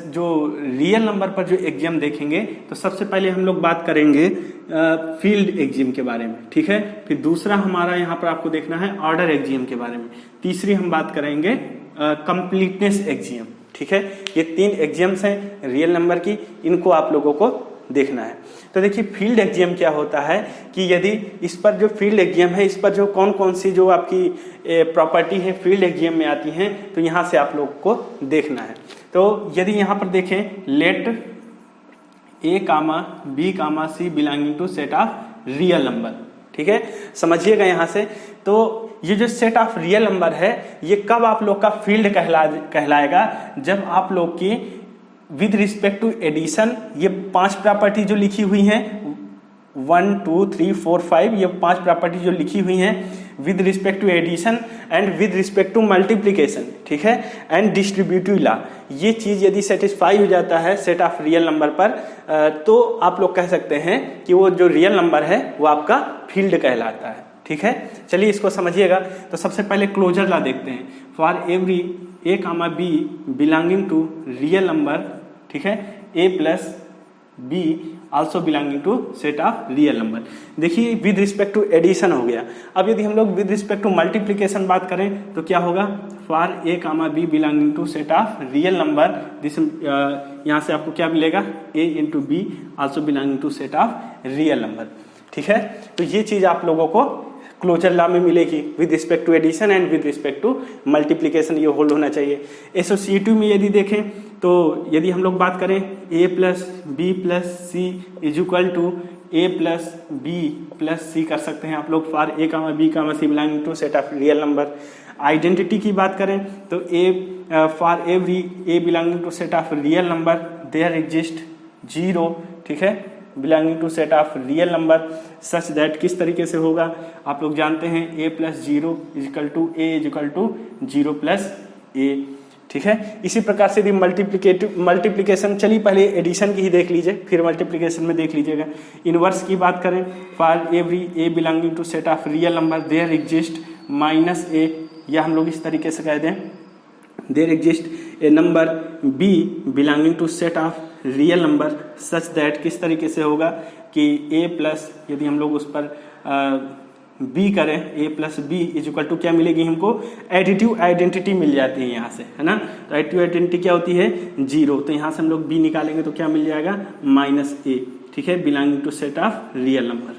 जो रियल नंबर पर जो एक्सियम देखेंगे, तो सबसे पहले हम लोग बात करेंगे फील्ड एक्सियम के बारे में। ठीक है, फिर दूसरा हमारा यहाँ पर आपको देखना है ऑर्डर एक्सियम के बारे में, तीसरी हम बात करेंगे कंप्लीटनेस एक्सियम। ठीक है, ये 3 एक्सियम्स हैं रियल नंबर की, इनको आप लोगों को देखना है। तो देखिए फील्ड एक्सियम क्या होता है कि यदि इस पर जो फील्ड एक्सियम है, इस पर जो कौन कौन सी जो आपकी प्रॉपर्टी है फील्ड एक्सियम में आती हैं, तो यहाँ से आप लोग को देखना है। तो यदि यहाँ पर देखें, let A, B, C belonging to set of real number. ठीक है, समझिएगा यहाँ से। तो ये जो सेट ऑफ रियल नंबर है, ये कब आप लोग का फील्ड कहलाएगा, जब आप लोग की विद रिस्पेक्ट टू एडिशन ये 5 प्रॉपर्टी जो लिखी हुई हैं, 1, 2, 3, 4, 5, ये 5 प्रॉपर्टी जो लिखी हुई हैं with respect to addition and with respect to multiplication, ठीक है, एंड डिस्ट्रीब्यूटिव लॉ, ये चीज यदि सेटिस्फाई हो जाता है सेट ऑफ रियल नंबर पर, तो आप लोग कह सकते हैं कि वो जो रियल नंबर है वो आपका फील्ड कहलाता है। ठीक है, चलिए इसको समझिएगा। तो सबसे पहले क्लोजर लॉ देखते हैं। For every A, B belonging to real number, ठीक है, A plus B also belonging to set of real number. देखिए विद रिस्पेक्ट टू एडिशन हो गया। अब यदि हम लोग विद रिस्पेक्ट टू मल्टीप्लीकेशन बात करें तो क्या होगा, for A, B belonging to set of real number, this यहाँ से आपको क्या मिलेगा, A into B also belonging to set of real number. ठीक है, तो ये चीज आप लोगों को क्लोजर लॉ में मिलेगी, with respect to addition and with respect to multiplication ये होल्ड होना चाहिए। एसोसिएटिव में यदि देखें तो यदि हम लोग बात करें A plus B plus C is equal to A plus B plus C कर सकते हैं आप लोग, for A, B, C belonging to set of real number. Identity की बात करें तो for every A belonging to set of real number there exist 0, ठीक है, belonging to set of real number such that किस तरीके से होगा, आप लोग जानते हैं A plus 0 is equal to A is equal to 0 plus A। ठीक है, इसी प्रकार से यदि मल्टीप्लीकेशन, चलिए पहले एडिशन की ही देख लीजिए फिर मल्टीप्लीकेशन में देख लीजिएगा। इनवर्स की बात करें, for every A belonging to set of real number there exist minus A, या हम लोग इस तरीके से कह दें, there exist a number B belonging to set of real number such that किस तरीके से होगा कि A प्लस, यदि हम लोग उस पर बी करें, A plus B is equal to क्या मिलेगी हमको, एडिटिव आइडेंटिटी मिल जाती है यहाँ से, है ना। तो एडिटिव आइडेंटिटी क्या होती है, 0। तो यहाँ से हम लोग बी निकालेंगे तो क्या मिल जाएगा, माइनस ए, ठीक है, belonging to set of real number,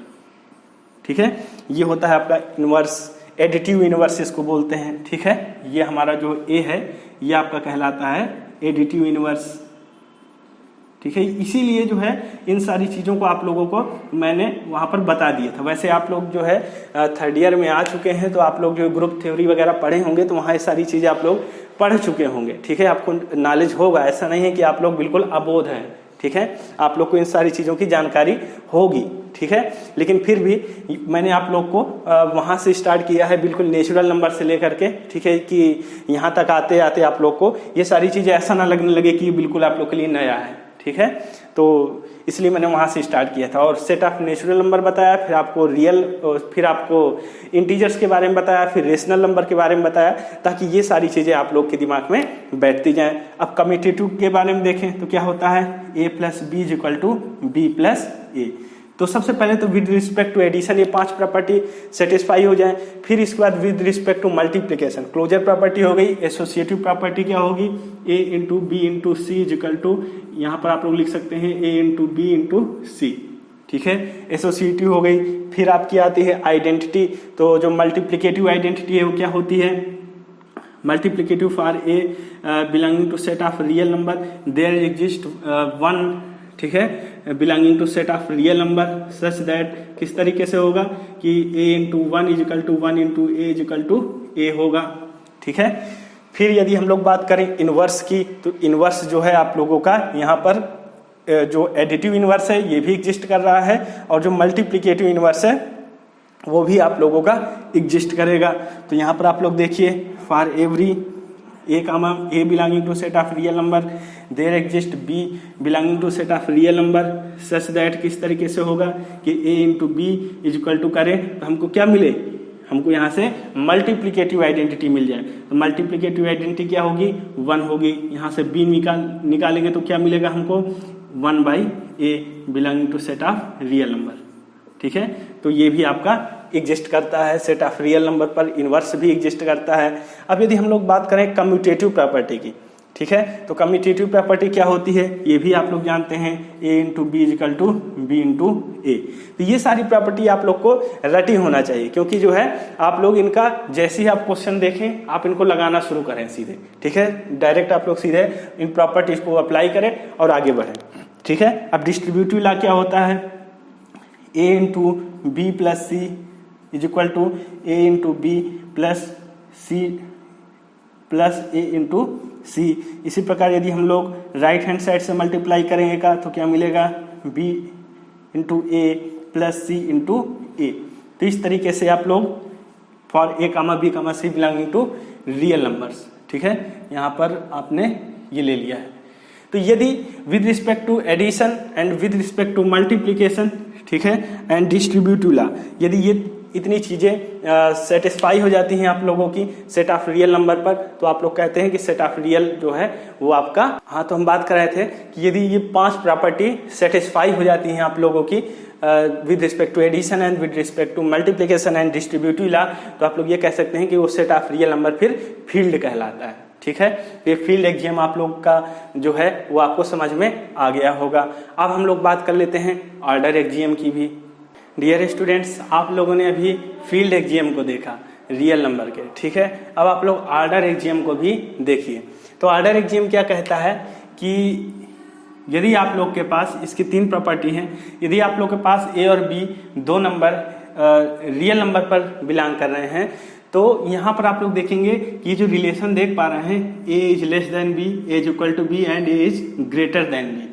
ठीक है। ये होता है आपका इनवर्स, एडिटिव इनवर्स इसको बोलते हैं, ठीक है। ये हमारा जो ए है ये आपका कहलाता है एडिटिव इनवर्स, ठीक है। इसीलिए जो है इन सारी चीज़ों को आप लोगों को मैंने वहाँ पर बता दिया था। वैसे आप लोग जो है थर्ड ईयर में आ चुके हैं तो आप लोग जो ग्रुप थ्योरी वगैरह पढ़े होंगे तो वहाँ ये सारी चीज़ें आप लोग पढ़ चुके होंगे, ठीक है। आपको नॉलेज होगा, ऐसा नहीं है कि आप लोग बिल्कुल अबोध हैं, ठीक है। आप लोग को इन सारी चीज़ों की जानकारी होगी, ठीक है। लेकिन फिर भी मैंने आप लोग को वहाँ से स्टार्ट किया है बिल्कुल नेचुरल नंबर से लेकर के, ठीक है, कि यहाँ तक आते आते आप लोग को ये सारी चीज़ें ऐसा ना लगने लगे कि बिल्कुल आप लोग के लिए नया है, ठीक है। तो इसलिए मैंने वहाँ से स्टार्ट किया था और सेट ऑफ नेचुरल नंबर बताया, फिर आपको रियल, फिर आपको इंटीजर्स के बारे में बताया, फिर रेशनल नंबर के बारे में बताया, ताकि ये सारी चीज़ें आप लोग के दिमाग में बैठती जाएं। अब कम्यूटेटिव के बारे में देखें तो क्या होता है, A plus B is equal to B plus A. तो सबसे पहले तो विद रिस्पेक्ट टू एडिशन ये 5 प्रॉपर्टी सेटिस्फाई हो जाए। फिर इसके बाद with respect to multiplication closure property हो गई। एसोसिएटिव प्रॉपर्टी क्या होगी, A into B into C is equal to, यहाँ पर आप लोग लिख सकते हैं A into B into C, ठीक है, एसोसिएटिव हो गई। फिर आपकी आती है आइडेंटिटी, तो जो मल्टीप्लिकेटिव आइडेंटिटी है वो क्या होती है, multiplicative for A belonging to set of real number there exist one, ठीक है, belonging to set of real number such that, किस तरीके से होगा कि A into one is equal to one into A is equal to A होगा, ठीक है। फिर यदि हम लोग बात करें इनवर्स की, तो इनवर्स जो है आप लोगों का यहाँ पर जो एडिटिव इनवर्स है ये भी एग्जिस्ट कर रहा है, और जो मल्टीप्लिकेटिव इनवर्स है वो भी आप लोगों का एग्जिस्ट करेगा। तो यहाँ पर आप लोग देखिए, for every A comma A belonging to set of real number there exist B belonging to set of real number such that, किस तरीके से होगा कि A into B is equal to करें तो हमको क्या मिले, हमको यहाँ से मल्टीप्लिकेटिव आइडेंटिटी मिल जाए। तो मल्टीप्लिकेटिव आइडेंटिटी क्या होगी, 1 होगी। यहाँ से बी निकालेंगे तो क्या मिलेगा हमको, 1/a belonging to set of real number, ठीक है। तो ये भी आपका एग्जिस्ट करता है सेट ऑफ रियल नंबर पर, इनवर्स भी एग्जिस्ट करता है। अब यदि हम लोग बात करें कम्यूटेटिव प्रॉपर्टी की, ठीक है, तो कम्यूटेटिव प्रॉपर्टी क्या होती है ये भी आप लोग जानते हैं, A into B is equal to B into A. तो ये सारी प्रॉपर्टी आप लोग को रटी होना चाहिए, क्योंकि जो है आप लोग इनका जैसे ही आप क्वेश्चन देखें आप इनको लगाना शुरू करें सीधे, ठीक है, डायरेक्ट आप लोग सीधे इन प्रॉपर्टीज को अप्लाई करें और आगे बढ़ें, ठीक है। अब डिस्ट्रीब्यूटिव लॉ क्या होता है, A into B plus C is equal to A into B plus C plus A into C. इसी प्रकार यदि हम लोग राइट हैंड साइड से मल्टीप्लाई करेंगे का तो क्या मिलेगा, B into A plus C into A. तो इस तरीके से आप लोग for A comma B comma C belonging to real numbers, ठीक है, यहाँ पर आपने ये ले लिया है। तो यदि with respect to addition and with respect to multiplication, ठीक है, एंड डिस्ट्रीब्यूटिव लॉ, यदि ये इतनी चीजें सेटिस्फाई हो जाती हैं आप लोगों की सेट ऑफ रियल नंबर पर, तो आप लोग कहते हैं कि सेट ऑफ रियल जो है वो आपका, हाँ, तो हम बात कर रहे थे कि यदि ये 5 प्रॉपर्टी सेटिस्फाई हो जाती हैं आप लोगों की with respect to addition and with respect to multiplication and distributive law, तो आप लोग ये कह सकते हैं कि वो सेट ऑफ रियल नंबर फिर फील्ड कहलाता है, ठीक है। ये फील्ड एक्जियम आप लोग का जो है वो आपको समझ में आ गया होगा। अब हम लोग बात कर लेते हैं ऑर्डर एक्जियम की भी। डियर स्टूडेंट्स, आप लोगों ने अभी फील्ड एक्जियम को देखा रियल नंबर के, ठीक है। अब आप लोग ऑर्डर एक्जियम को भी देखिए। तो ऑर्डर एक्जियम क्या कहता है कि यदि आप लोग के पास इसकी 3 प्रॉपर्टी हैं, यदि आप लोग के पास ए और बी 2 नंबर रियल नंबर पर बिलोंग कर रहे हैं, तो यहाँ पर आप लोग देखेंगे कि जो रिलेशन देख पा रहे हैं, A is less than B, A is equal to B and A is greater than B,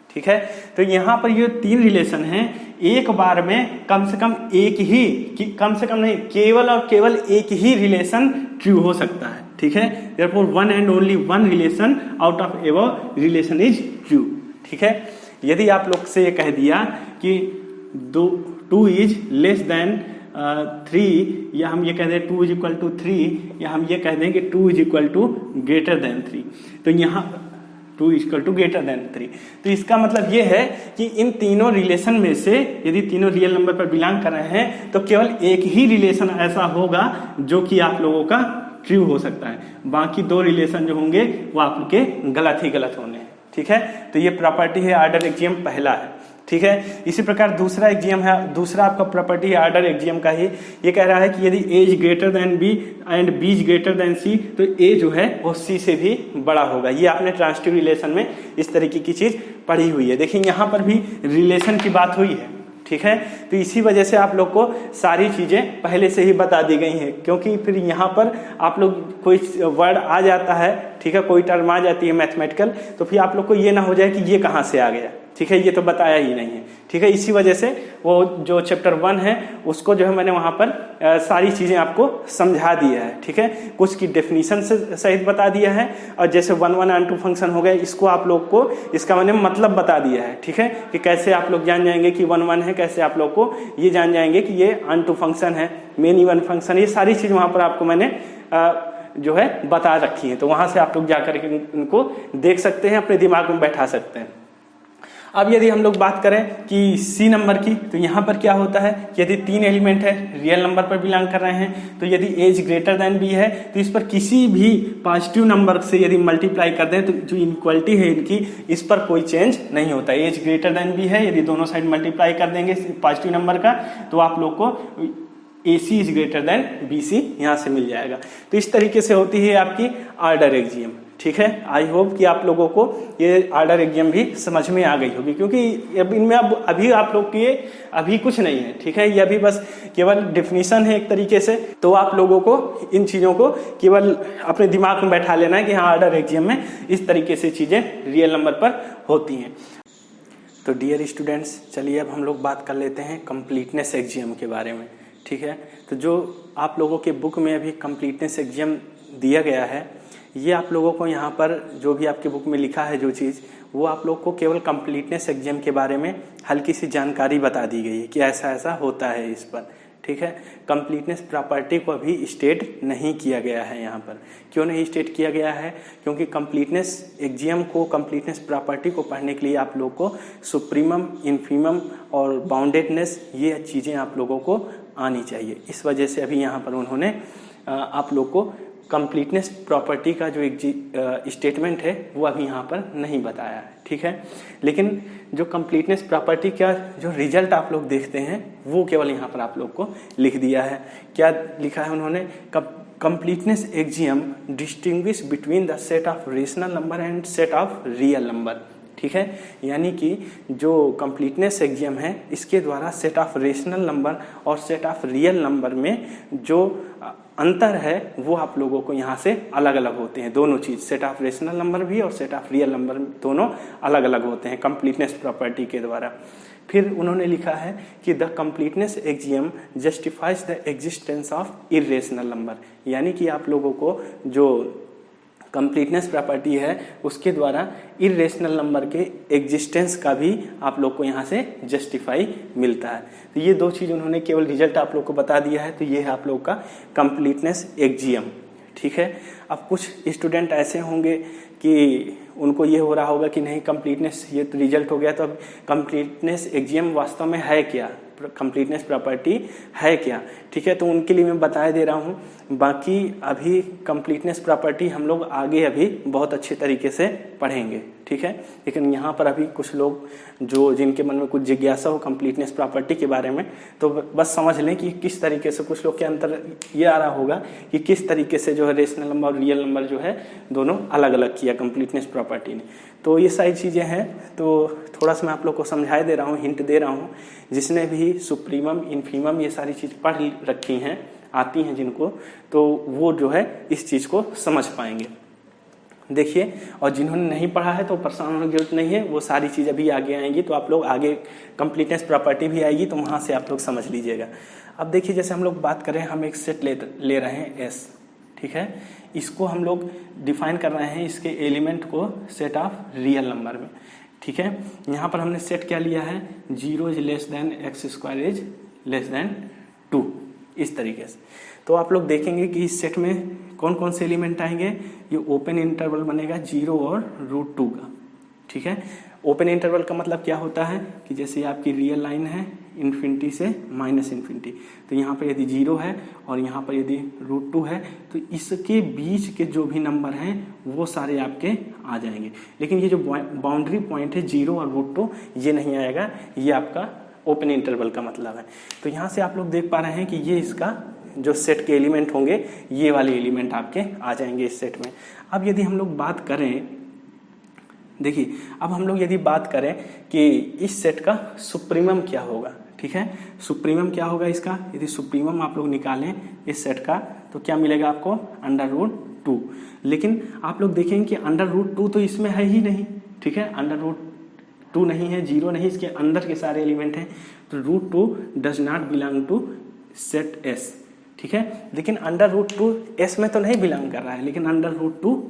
ठीक है। तो यहाँ पर ये 3 रिलेशन हैं, एक बार में कम से कम एक ही, कम से कम नहीं, केवल और केवल एक ही रिलेशन ट्रू हो सकता है, ठीक है। Therefore one and only one relation out of above relation is true, ठीक है। यदि आप लोग से ये कह दिया कि 2 इज लेस देन 3, या हम ये कह दें 2 इज इक्वल टू 3, या हम ये कह दें कि 2 is equal to greater than 3, तो यहाँ 2 इक्वल टू ग्रेटर देन 3। तो इसका मतलब ये है कि इन तीनों रिलेशन में से यदि तीनों रियल नंबर पर बिलोंग कर रहे हैं तो केवल एक ही रिलेशन ऐसा होगा जो कि आप लोगों का ट्रू हो सकता है, बाकी 2 रिलेशन जो होंगे वो आपके गलत ही गलत होने हैं। ठीक है, तो ये प्रॉपर्टी है ऑर्डर एक्जियम पहला है। ठीक है, इसी प्रकार दूसरा एक्जियम है, दूसरा आपका प्रॉपर्टी है ऑर्डर एक्जियम का ही। ये कह रहा है कि यदि A is greater than B and B is greater than C तो ए जो है वो सी से भी बड़ा होगा। ये आपने ट्रांजिटिव रिलेशन में इस तरीके की चीज पढ़ी हुई है। देखिए यहाँ पर भी रिलेशन की बात हुई है। ठीक है, तो इसी वजह से आप लोग को सारी चीजें पहले से ही बता दी गई हैं, क्योंकि फिर यहाँ पर आप लोग कोई वर्ड आ जाता है, ठीक है, कोई टर्म आ जाती है मैथमेटिकल, तो फिर आप लोग को ये ना हो जाए कि ये कहाँ से आ गया। ठीक है, ये तो बताया ही नहीं है। ठीक है, इसी वजह से वो जो चैप्टर 1 है उसको जो है मैंने वहाँ पर सारी चीज़ें आपको समझा दिया है। ठीक है, कुछ की डेफिनेशन से सहित बता दिया है, और जैसे 1 1 and 2 फंक्शन हो गए इसको आप लोग को इसका मैंने मतलब बता दिया है। ठीक है, कि कैसे आप लोग जान जाएंगे कि 1 1 है, कैसे आप लोग को ये जान जाएंगे कि ये अन टू फंक्शन है, मेन इवन फंक्शन, ये सारी चीज़ वहाँ पर आपको मैंने जो है बता रखी है। तो वहाँ से आप लोग जाकर के इनको देख सकते हैं, अपने दिमाग में बैठा सकते हैं। अब यदि हम लोग बात करें कि सी नंबर की, तो यहाँ पर क्या होता है, यदि 3 एलिमेंट है रियल नंबर पर बिलोंग कर रहे हैं, तो यदि एज ग्रेटर देन बी है तो इस पर किसी भी पॉजिटिव नंबर से यदि मल्टीप्लाई कर दें तो जो इनक्वालिटी है इनकी, इस पर कोई चेंज नहीं होता। एज ग्रेटर देन बी है, यदि दोनों साइड मल्टीप्लाई कर देंगे पॉजिटिव नंबर का तो आप लोग को AC is greater then BC यहाँ से मिल जाएगा। तो इस तरीके से होती है आपकी ऑर्डर एक्जियम। ठीक है, आई होप कि आप लोगों को ये ऑर्डर एक्जियम भी समझ में आ गई होगी, क्योंकि अब इनमें अब अभी आप लोग के अभी कुछ नहीं है। ठीक है, ये अभी बस केवल डेफिनेशन है एक तरीके से, तो आप लोगों को इन चीज़ों को केवल अपने दिमाग में बैठा लेना है कि हाँ ऑर्डर एक्जियम में इस तरीके से चीज़ें रियल नंबर पर होती हैं। तो डियर स्टूडेंट्स, चलिए अब हम लोग बात कर लेते हैं कंप्लीटनेस एक्जियम के बारे में। ठीक है, तो जो आप लोगों के बुक में अभी कंप्लीटनेस एक्जियम दिया गया है, ये आप लोगों को यहाँ पर जो भी आपके बुक में लिखा है जो चीज़, वो आप लोग को केवल कंप्लीटनेस एक्जियम के बारे में हल्की सी जानकारी बता दी गई है कि ऐसा ऐसा होता है इस पर। ठीक है, कंप्लीटनेस प्रॉपर्टी को अभी स्टेट नहीं किया गया है यहाँ पर। क्यों नहीं स्टेट किया गया है? क्योंकि कंप्लीटनेस एक्जियम को, कंप्लीटनेस प्रॉपर्टी को पढ़ने के लिए आप लोग को सुप्रीमम, इन्फीमम और बाउंडेडनेस, ये चीज़ें आप लोगों को आनी चाहिए। इस वजह से अभी यहाँ पर उन्होंने आप लोग को कंप्लीटनेस प्रॉपर्टी का जो एक स्टेटमेंट है वो अभी यहाँ पर नहीं बताया है। ठीक है, लेकिन जो कंप्लीटनेस प्रॉपर्टी का जो रिजल्ट आप लोग देखते हैं वो केवल यहाँ पर आप लोग को लिख दिया है। क्या लिखा है उन्होंने? Completeness axiom distinguish between the set of rational number and set of real number. ठीक है, यानी कि जो कंप्लीटनेस एक्जियम है इसके द्वारा सेट ऑफ रेशनल नंबर और सेट ऑफ रियल नंबर में जो अंतर है वो आप लोगों को यहाँ से अलग अलग होते हैं। दोनों चीज़, सेट ऑफ रेशनल नंबर भी और सेट ऑफ रियल नंबर दोनों अलग अलग होते हैं कंप्लीटनेस प्रॉपर्टी के द्वारा। फिर उन्होंने लिखा है कि the completeness axiom justifies the existence of irrational number, यानी कि आप लोगों को जो कंप्लीटनेस प्रॉपर्टी है उसके द्वारा इर्रेशनल नंबर के एग्जिस्टेंस का भी आप लोग को यहाँ से जस्टिफाई मिलता है। तो ये दो चीज़ उन्होंने केवल रिजल्ट आप लोग को बता दिया है। तो ये है आप लोग का कंप्लीटनेस एक्जियम। ठीक है, अब कुछ स्टूडेंट ऐसे होंगे कि उनको ये हो रहा होगा कि नहीं कंप्लीटनेस, ये तो रिजल्ट हो गया, तो अब कंप्लीटनेस एक्जियम वास्तव में है क्या, कंप्लीटनेस प्रॉपर्टी है क्या? ठीक है, तो उनके लिए मैं बता दे रहा हूँ। बाकी अभी कंप्लीटनेस प्रॉपर्टी हम लोग आगे अभी बहुत अच्छे तरीके से पढ़ेंगे। ठीक है, लेकिन यहाँ पर अभी कुछ लोग जो जिनके मन में कुछ जिज्ञासा हो कंप्लीटनेस प्रॉपर्टी के बारे में, तो बस समझ लें कि किस तरीके से कुछ लोग के अंतर ये आ रहा होगा कि किस तरीके से जो है रेशनल नंबर और रियल नंबर जो है दोनों अलग अलग किया कंप्लीटनेस प्रॉपर्टी ने। तो ये सारी चीज़ें हैं, तो थोड़ा सा मैं आप लोग को समझा दे रहा हूँ, हिंट दे रहा हूँ। जिसने भी सुप्रीमम, इन्फीमम ये सारी चीज़ पढ़ रखी हैं, आती हैं जिनको, तो वो जो है इस चीज़ को समझ पाएंगे। देखिए, और जिन्होंने नहीं पढ़ा है तो परेशान होने की जरूरत नहीं है, वो सारी चीज़ अभी आगे आएंगी, तो आप लोग आगे कंप्लीटनेस प्रॉपर्टी भी आएगी तो वहाँ से आप लोग समझ लीजिएगा। अब देखिए, जैसे हम लोग बात करें, हम एक सेट ले रहे हैं S। ठीक है, इसको हम लोग डिफाइन कर रहे हैं इसके एलिमेंट को सेट ऑफ रियल नंबर में। ठीक है, यहाँ पर हमने सेट क्या लिया है, 0 is less then x² is less then 2, इस तरीके से। तो आप लोग देखेंगे कि इस सेट में कौन कौन से एलिमेंट आएंगे, ये ओपन इंटरवल बनेगा 0 और √2 का, ठीक है। ओपन इंटरवल का मतलब क्या होता है कि जैसे आपकी रियल लाइन है इन्फिनिटी से -इन्फिनिटी, तो यहाँ पर यदि 0 है और यहाँ पर यदि √2 है तो इसके बीच के जो भी नंबर हैं वो सारे आपके आ जाएंगे। लेकिन ये जो बाउंड्री पॉइंट है 0 और √2 ये नहीं आएगा, ये आपका ओपन इंटरवल का मतलब है। तो यहाँ से आप लोग देख पा रहे हैं कि ये इसका जो सेट के एलिमेंट होंगे ये वाले एलिमेंट आपके आ जाएंगे इस सेट में। अब यदि हम लोग बात करें, देखिए अब हम लोग यदि बात करें कि इस सेट का सुप्रीमम क्या होगा, ठीक है, सुप्रीमम क्या होगा इसका, यदि सुप्रीमम आप लोग निकालें इस सेट का तो क्या मिलेगा आपको, √2। लेकिन आप लोग देखेंगे कि √2 तो इसमें है ही नहीं, ठीक है, √2 नहीं है, 0 नहीं, इसके अंदर के सारे एलिमेंट हैं, तो √2 does not belong to set S, ठीक है। लेकिन √2 S में तो नहीं बिलोंग कर रहा है, लेकिन √2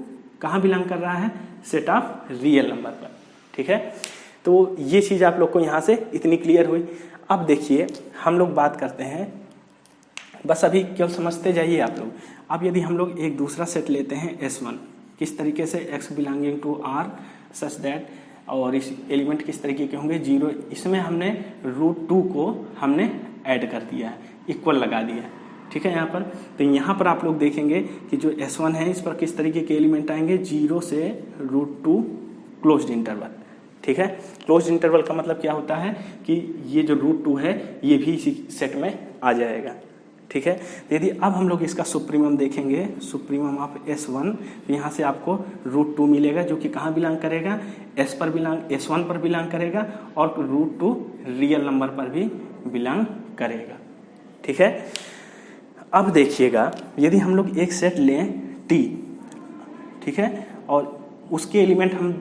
कहाँ बिलोंग कर रहा है, सेट ऑफ रियल नंबर पर, ठीक है। तो ये चीज़ आप लोग को यहाँ से इतनी क्लियर हुई। अब देखिए हम लोग बात करते हैं, बस अभी केवल समझते जाइए आप लोग। अब यदि हम लोग एक दूसरा सेट लेते हैं S1, किस तरीके से, x belonging to R such that, और इस एलिमेंट किस तरीके के होंगे, 0, इसमें हमने √2 को हमने ऐड कर दिया है, इक्वल लगा दिया है, ठीक है। यहाँ पर तो यहाँ पर आप लोग देखेंगे कि जो S1 है इस पर किस तरीके के एलिमेंट आएंगे, 0 से √2 क्लोज्ड इंटरवल, ठीक है। क्लोज्ड इंटरवल का मतलब क्या होता है कि ये जो √2 है ये भी इसी सेट में आ जाएगा, ठीक है। तो यदि अब हम लोग इसका सुप्रीमम देखेंगे, सुप्रीमम ऑफ S1, तो यहाँ से आपको √2 मिलेगा जो कि कहाँ बिलोंग करेगा, S1 पर बिलोंग करेगा और √2 रियल नंबर पर भी बिलोंग करेगा, ठीक है। अब देखिएगा यदि हम लोग एक सेट लें T, ठीक है, और उसके एलिमेंट हम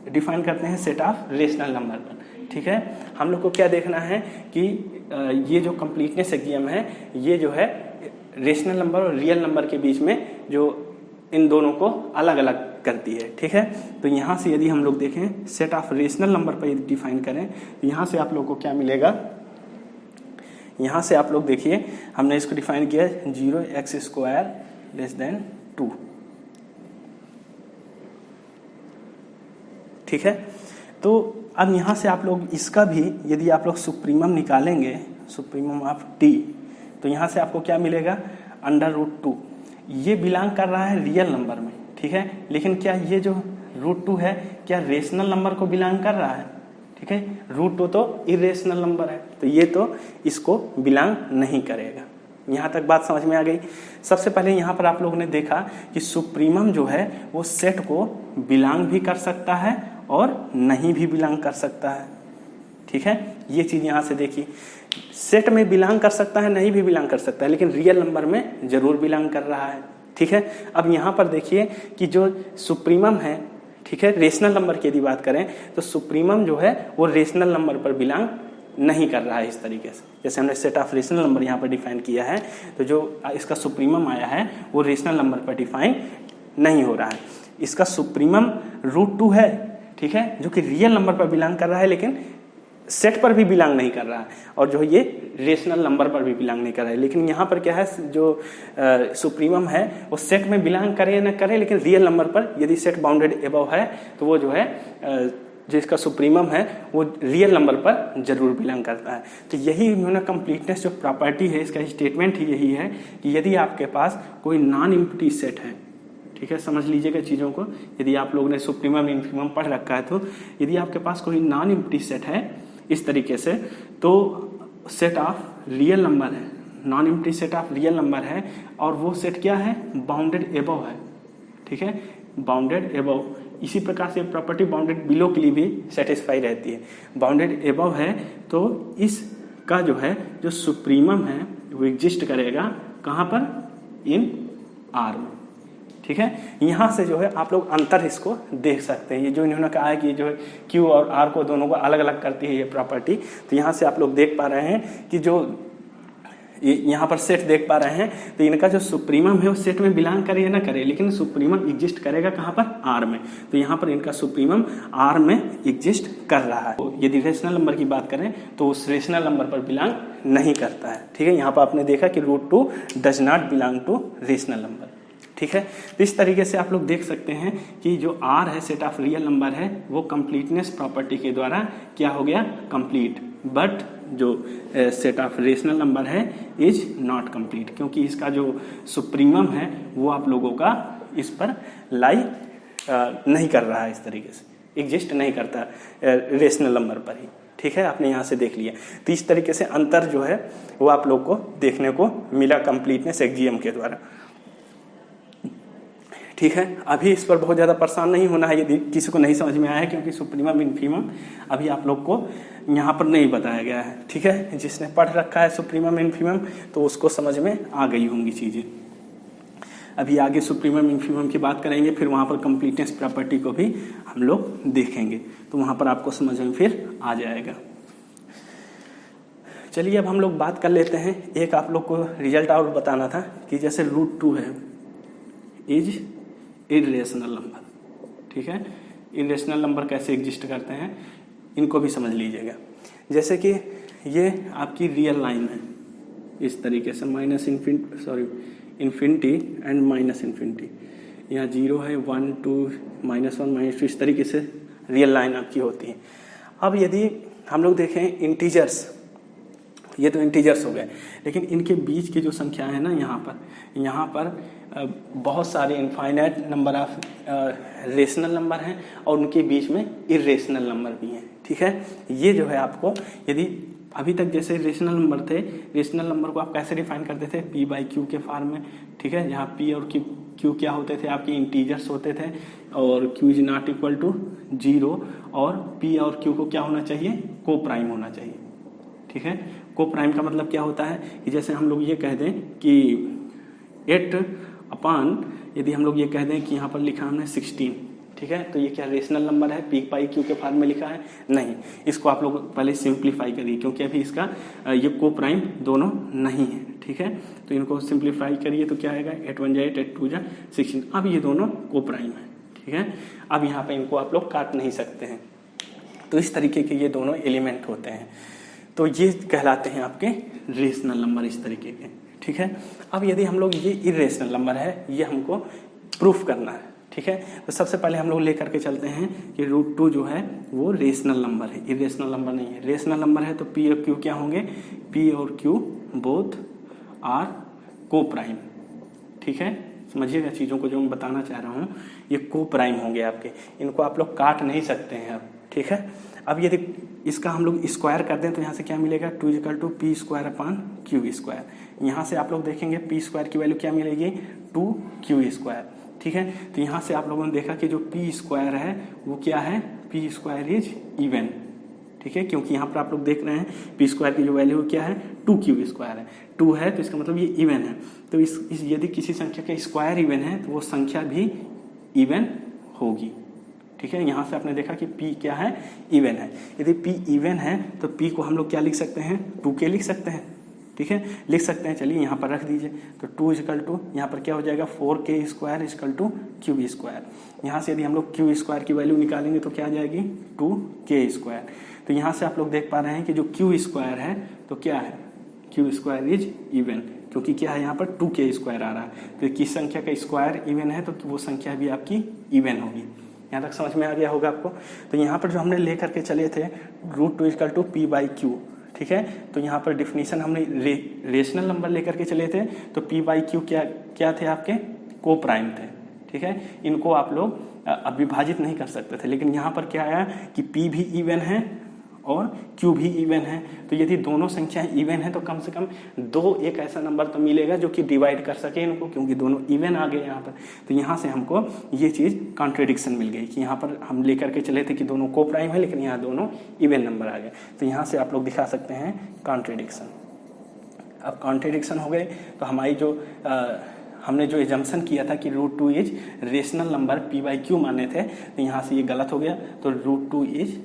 डिफाइन करते हैं सेट ऑफ रेशनल नंबर पर, ठीक है। हम लोग को क्या देखना है कि ये जो कंप्लीटनेस एक्सियम है ये जो है रेशनल नंबर और रियल नंबर के बीच में जो इन दोनों को अलग अलग करती है, ठीक है। तो यहाँ से यदि हम लोग देखें सेट ऑफ रेशनल नंबर पर यदि डिफाइन करें तो यहाँ से आप लोग को क्या मिलेगा, यहाँ से आप लोग देखिए हमने इसको डिफाइन किया 0x² < 2, ठीक है। तो अब यहाँ से आप लोग इसका भी यदि आप लोग सुप्रीमम निकालेंगे, सुप्रीमम ऑफ T, तो यहाँ से आपको क्या मिलेगा, √2, ये बिलोंग कर रहा है रियल नंबर में, ठीक है। लेकिन क्या ये जो √2 है क्या रेशनल नंबर को बिलोंग कर रहा है, ठीक है, √2 तो इरेशनल नंबर है, तो ये तो इसको बिलोंग नहीं करेगा। यहाँ तक बात समझ में आ गई। सबसे पहले यहाँ पर आप लोगों ने देखा कि सुप्रीमम जो है वो सेट को बिलोंग भी कर सकता है और नहीं भी बिलोंग कर सकता है, ठीक है। ये चीज़ यहाँ से देखिए, सेट में बिलोंग कर सकता है, नहीं भी बिलोंग कर सकता है, लेकिन रियल नंबर में जरूर बिलोंग कर रहा है, ठीक है। अब यहाँ पर देखिए कि जो सुप्रीमम है, ठीक है, रेशनल नंबर की यदि बात करें तो सुप्रीमम जो है वो रेशनल नंबर पर बिलोंग नहीं कर रहा है। इस तरीके से जैसे हमने सेट ऑफ रेशनल नंबर यहाँ पर डिफाइन किया है, तो जो इसका सुप्रीमम आया है वो रेशनल नंबर पर डिफाइन नहीं हो रहा है। इसका सुप्रीमम √2 है, ठीक है, जो कि रियल नंबर पर बिलोंग कर रहा है लेकिन सेट पर भी बिलोंग नहीं कर रहा है, और जो ये रेशनल नंबर पर भी बिलोंग नहीं कर रहा है। लेकिन यहाँ पर क्या है, जो सुप्रीमम है वो सेट में बिलोंग करे या न करे, लेकिन रियल नंबर पर यदि सेट बाउंडेड एबव है तो वो जो है जो इसका सुप्रीमम है वो रियल नंबर पर जरूर बिलोंग करता है। तो यही इन्होंने कंप्लीटनेस जो प्रॉपर्टी है, इसका स्टेटमेंट ही यही है कि यदि आपके पास कोई नॉन एम्प्टी सेट है, ठीक है, समझ लीजिएगा चीज़ों को, यदि आप लोगों ने सुप्रीमम इन्फीमम पढ़ रखा है तो यदि आपके पास कोई नॉन एम्प्टी सेट है इस तरीके से, तो सेट ऑफ रियल नंबर है, non empty set of real number है, और वो सेट क्या है, बाउंडेड एबव है, ठीक है, बाउंडेड एबव। इसी प्रकार से प्रॉपर्टी बाउंडेड बिलो के लिए भी सेटिस्फाई रहती है। बाउंडेड एबव है तो इसका जो है जो सुप्रीमम है वो एग्जिस्ट करेगा कहाँ पर, इन आर में, ठीक है। यहाँ से जो है आप लोग अंतर इसको देख सकते हैं। ये जो इन्होंने कहा है कि जो है क्यू और आर को दोनों को अलग अलग करती है ये प्रॉपर्टी, तो यहाँ से आप लोग देख पा रहे हैं कि जो यहाँ पर सेट देख पा रहे हैं, तो इनका जो सुप्रीमम है वो सेट में बिलोंग करे या ना करे, लेकिन सुप्रीमम एग्जिस्ट करेगा कहाँ पर, आर में। तो यहाँ पर इनका सुप्रीमम आर में एग्जिस्ट कर रहा है। तो यदि रेशनल नंबर की बात करें तो उस रेशनल नंबर पर बिलोंग नहीं करता है, ठीक है। यहाँ पर आपने देखा कि √2 does not belong to rational number, ठीक है। तो इस तरीके से आप लोग देख सकते हैं कि जो R है सेट ऑफ रियल नंबर है वो कंप्लीटनेस प्रॉपर्टी के द्वारा क्या हो गया, कंप्लीट, बट जो सेट ऑफ रेशनल नंबर है इज नॉट कंप्लीट, क्योंकि इसका जो सुप्रीमम है वो आप लोगों का इस पर लाई नहीं कर रहा है, इस तरीके से एग्जिस्ट नहीं करता रेशनल नंबर पर ही, ठीक है। आपने यहाँ से देख लिया। तो इस तरीके से अंतर जो है वो आप लोग को देखने को मिला कंप्लीटनेस एक्सजीएम के द्वारा, ठीक है। अभी इस पर बहुत ज़्यादा परेशान नहीं होना है यदि किसी को नहीं समझ में आया है, क्योंकि सुप्रीमम इन्फीमम अभी आप लोग को यहाँ पर नहीं बताया गया है, ठीक है। जिसने पढ़ रखा है सुप्रीमम इन्फीमम तो उसको समझ में आ गई होंगी चीज़ें। अभी आगे सुप्रीमम इन्फीमम की बात करेंगे, फिर वहाँ पर कंप्लीटनेस प्रॉपर्टी को भी हम लोग देखेंगे, तो वहाँ पर आपको समझ में फिर आ जाएगा। चलिए अब हम लोग बात कर लेते हैं, एक आप लोग को रिजल्ट और बताना था कि जैसे √2 है इज इरेशनल नंबर, ठीक है। इरेशनल नंबर कैसे एग्जिस्ट करते हैं इनको भी समझ लीजिएगा। जैसे कि ये आपकी रियल लाइन है इस तरीके से, इन्फिनिटी एंड माइनस इन्फिनिटी, यहाँ 0 है, 1 2 -1 -2, इस तरीके से रियल लाइन आपकी होती है। अब यदि हम लोग देखें इंटीजर्स, ये तो इंटीजर्स हो गए, लेकिन इनके बीच की जो संख्या है ना, यहाँ पर बहुत सारे infinite number of rational number हैं और उनके बीच में इरेशनल नंबर भी हैं, ठीक है। ये जो है आपको, यदि अभी तक जैसे रेशनल नंबर थे, रेशनल नंबर को आप कैसे डिफाइन करते थे, p/q के फॉर्म में, ठीक है, जहाँ p और q क्या होते थे, आपके इंटीजर्स होते थे और q is not equal to 0 और p और q को क्या होना चाहिए, को प्राइम होना चाहिए, ठीक है। को प्राइम का मतलब क्या होता है कि जैसे हम लोग ये कह दें कि 8 अपान, यदि हम लोग ये कह दें कि यहाँ पर लिखा हमने 16, ठीक है, तो ये क्या रेशनल नंबर है, p/q के फॉर्म में लिखा है, नहीं। इसको आप लोग पहले सिंप्लीफाई करिए, क्योंकि अभी इसका ये को प्राइम दोनों नहीं है, ठीक है। तो इनको सिंप्लीफाई करिए तो क्या आएगा, 8 1 8 8 2 16। अब ये दोनों को प्राइम है, ठीक है। अब यहाँ पे इनको आप लोग काट नहीं सकते हैं, तो इस तरीके के ये दोनों एलिमेंट होते हैं, तो ये कहलाते हैं आपके रेशनल नंबर, इस तरीके के, ठीक है। अब यदि हम लोग ये इरेशनल नंबर है, ये हमको प्रूफ करना है, ठीक है। तो सबसे पहले हम लोग लेकर के चलते हैं कि √2 जो है वो रेशनल नंबर है, इरेशनल नंबर नहीं है। रेशनल नंबर है तो p और q क्या होंगे, p और q बोथ आर को प्राइम, ठीक है। समझिएगा चीज़ों को जो मैं बताना चाह रहा हूँ, ये को प्राइम होंगे आपके, इनको आप लोग काट नहीं सकते हैं अब, ठीक है। अब यदि इसका हम लोग स्क्वायर कर दें तो यहाँ से क्या मिलेगा, 2 = p²/q²। यहाँ से आप लोग देखेंगे p² की वैल्यू क्या मिलेगी, 2q², ठीक है। तो यहाँ से आप लोगों ने देखा कि जो p² है वो क्या है, p² इज इवन, ठीक है, क्योंकि यहाँ पर आप लोग देख रहे हैं p² की जो वैल्यू क्या है, 2q² है, 2 है तो इसका मतलब ये इवन है। तो इस यदि किसी संख्या का स्क्वायर इवन है तो वो संख्या भी इवन होगी, ठीक है। यहाँ से आपने देखा कि p क्या है, इवन है। यदि p इवन है तो p को हम लोग क्या लिख सकते हैं, 2k लिख सकते हैं, ठीक है, लिख सकते हैं। चलिए यहाँ पर रख दीजिए, तो 2 यहाँ पर क्या हो जाएगा, 4k² q²। यहाँ से यदि हम लोग q² की वैल्यू निकालेंगे तो क्या आ जाएगी, 2k²। तो यहाँ से आप लोग देख पा रहे हैं कि जो q² है तो क्या है, q² इज इवन, क्योंकि क्या है यहाँ पर 2k² आ रहा है। तो किस संख्या का स्क्वायर इवन है तो वो संख्या भी आपकी इवन होगी। यहाँ तक समझ में आ गया होगा आपको। तो यहाँ पर जो हमने ले करके चले थे √2 = p/q, ठीक है। तो यहाँ पर डिफिनीशन हमने रेशनल नंबर लेकर के चले थे, तो p/q क्या थे आपके, को प्राइम थे, ठीक है। इनको आप लोग अविभाजित नहीं कर सकते थे, लेकिन यहाँ पर क्या आया कि p भी इवन है और q भी इवन है। तो यदि दोनों संख्याएं इवन है तो कम से कम एक ऐसा नंबर तो मिलेगा जो कि डिवाइड कर सके इनको, क्योंकि दोनों इवन आ गए यहाँ पर। तो यहाँ से हमको ये चीज़ कॉन्ट्रेडिक्शन मिल गई कि यहाँ पर हम लेकर के चले थे कि दोनों को प्राइम है, लेकिन यहाँ दोनों इवन नंबर आ गए। तो यहाँ से आप लोग दिखा सकते हैं कॉन्ट्रेडिक्शन। अब कॉन्ट्रेडिक्शन हो गए तो हमारी जो हमने जो एजम्पशन किया था कि √2 इज रेशनल नंबर p/q माने थे, तो यहाँ से ये गलत हो गया। तो √2 इज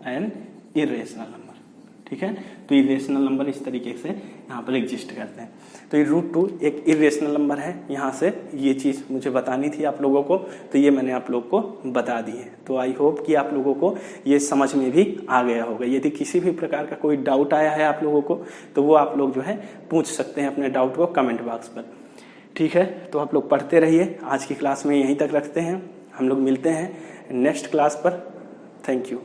एन इरेशनल नंबर, ठीक है। तो इरेशनल नंबर इस तरीके से यहाँ पर एग्जिस्ट करते हैं। तो ये √2 एक इरेशनल नंबर है। यहाँ से ये चीज़ मुझे बतानी थी आप लोगों को, तो ये मैंने आप लोग को बता दी है। तो आई होप कि आप लोगों को ये समझ में भी आ गया होगा। यदि किसी भी प्रकार का कोई डाउट आया है आप लोगों को तो वो आप लोग जो है पूछ सकते हैं अपने डाउट को कमेंट बॉक्स पर, ठीक है, तो आप लोग पढ़ते रहिए। आज की क्लास में यहीं तक रखते हैं, हम लोग मिलते हैं नेक्स्ट क्लास पर। Thank you.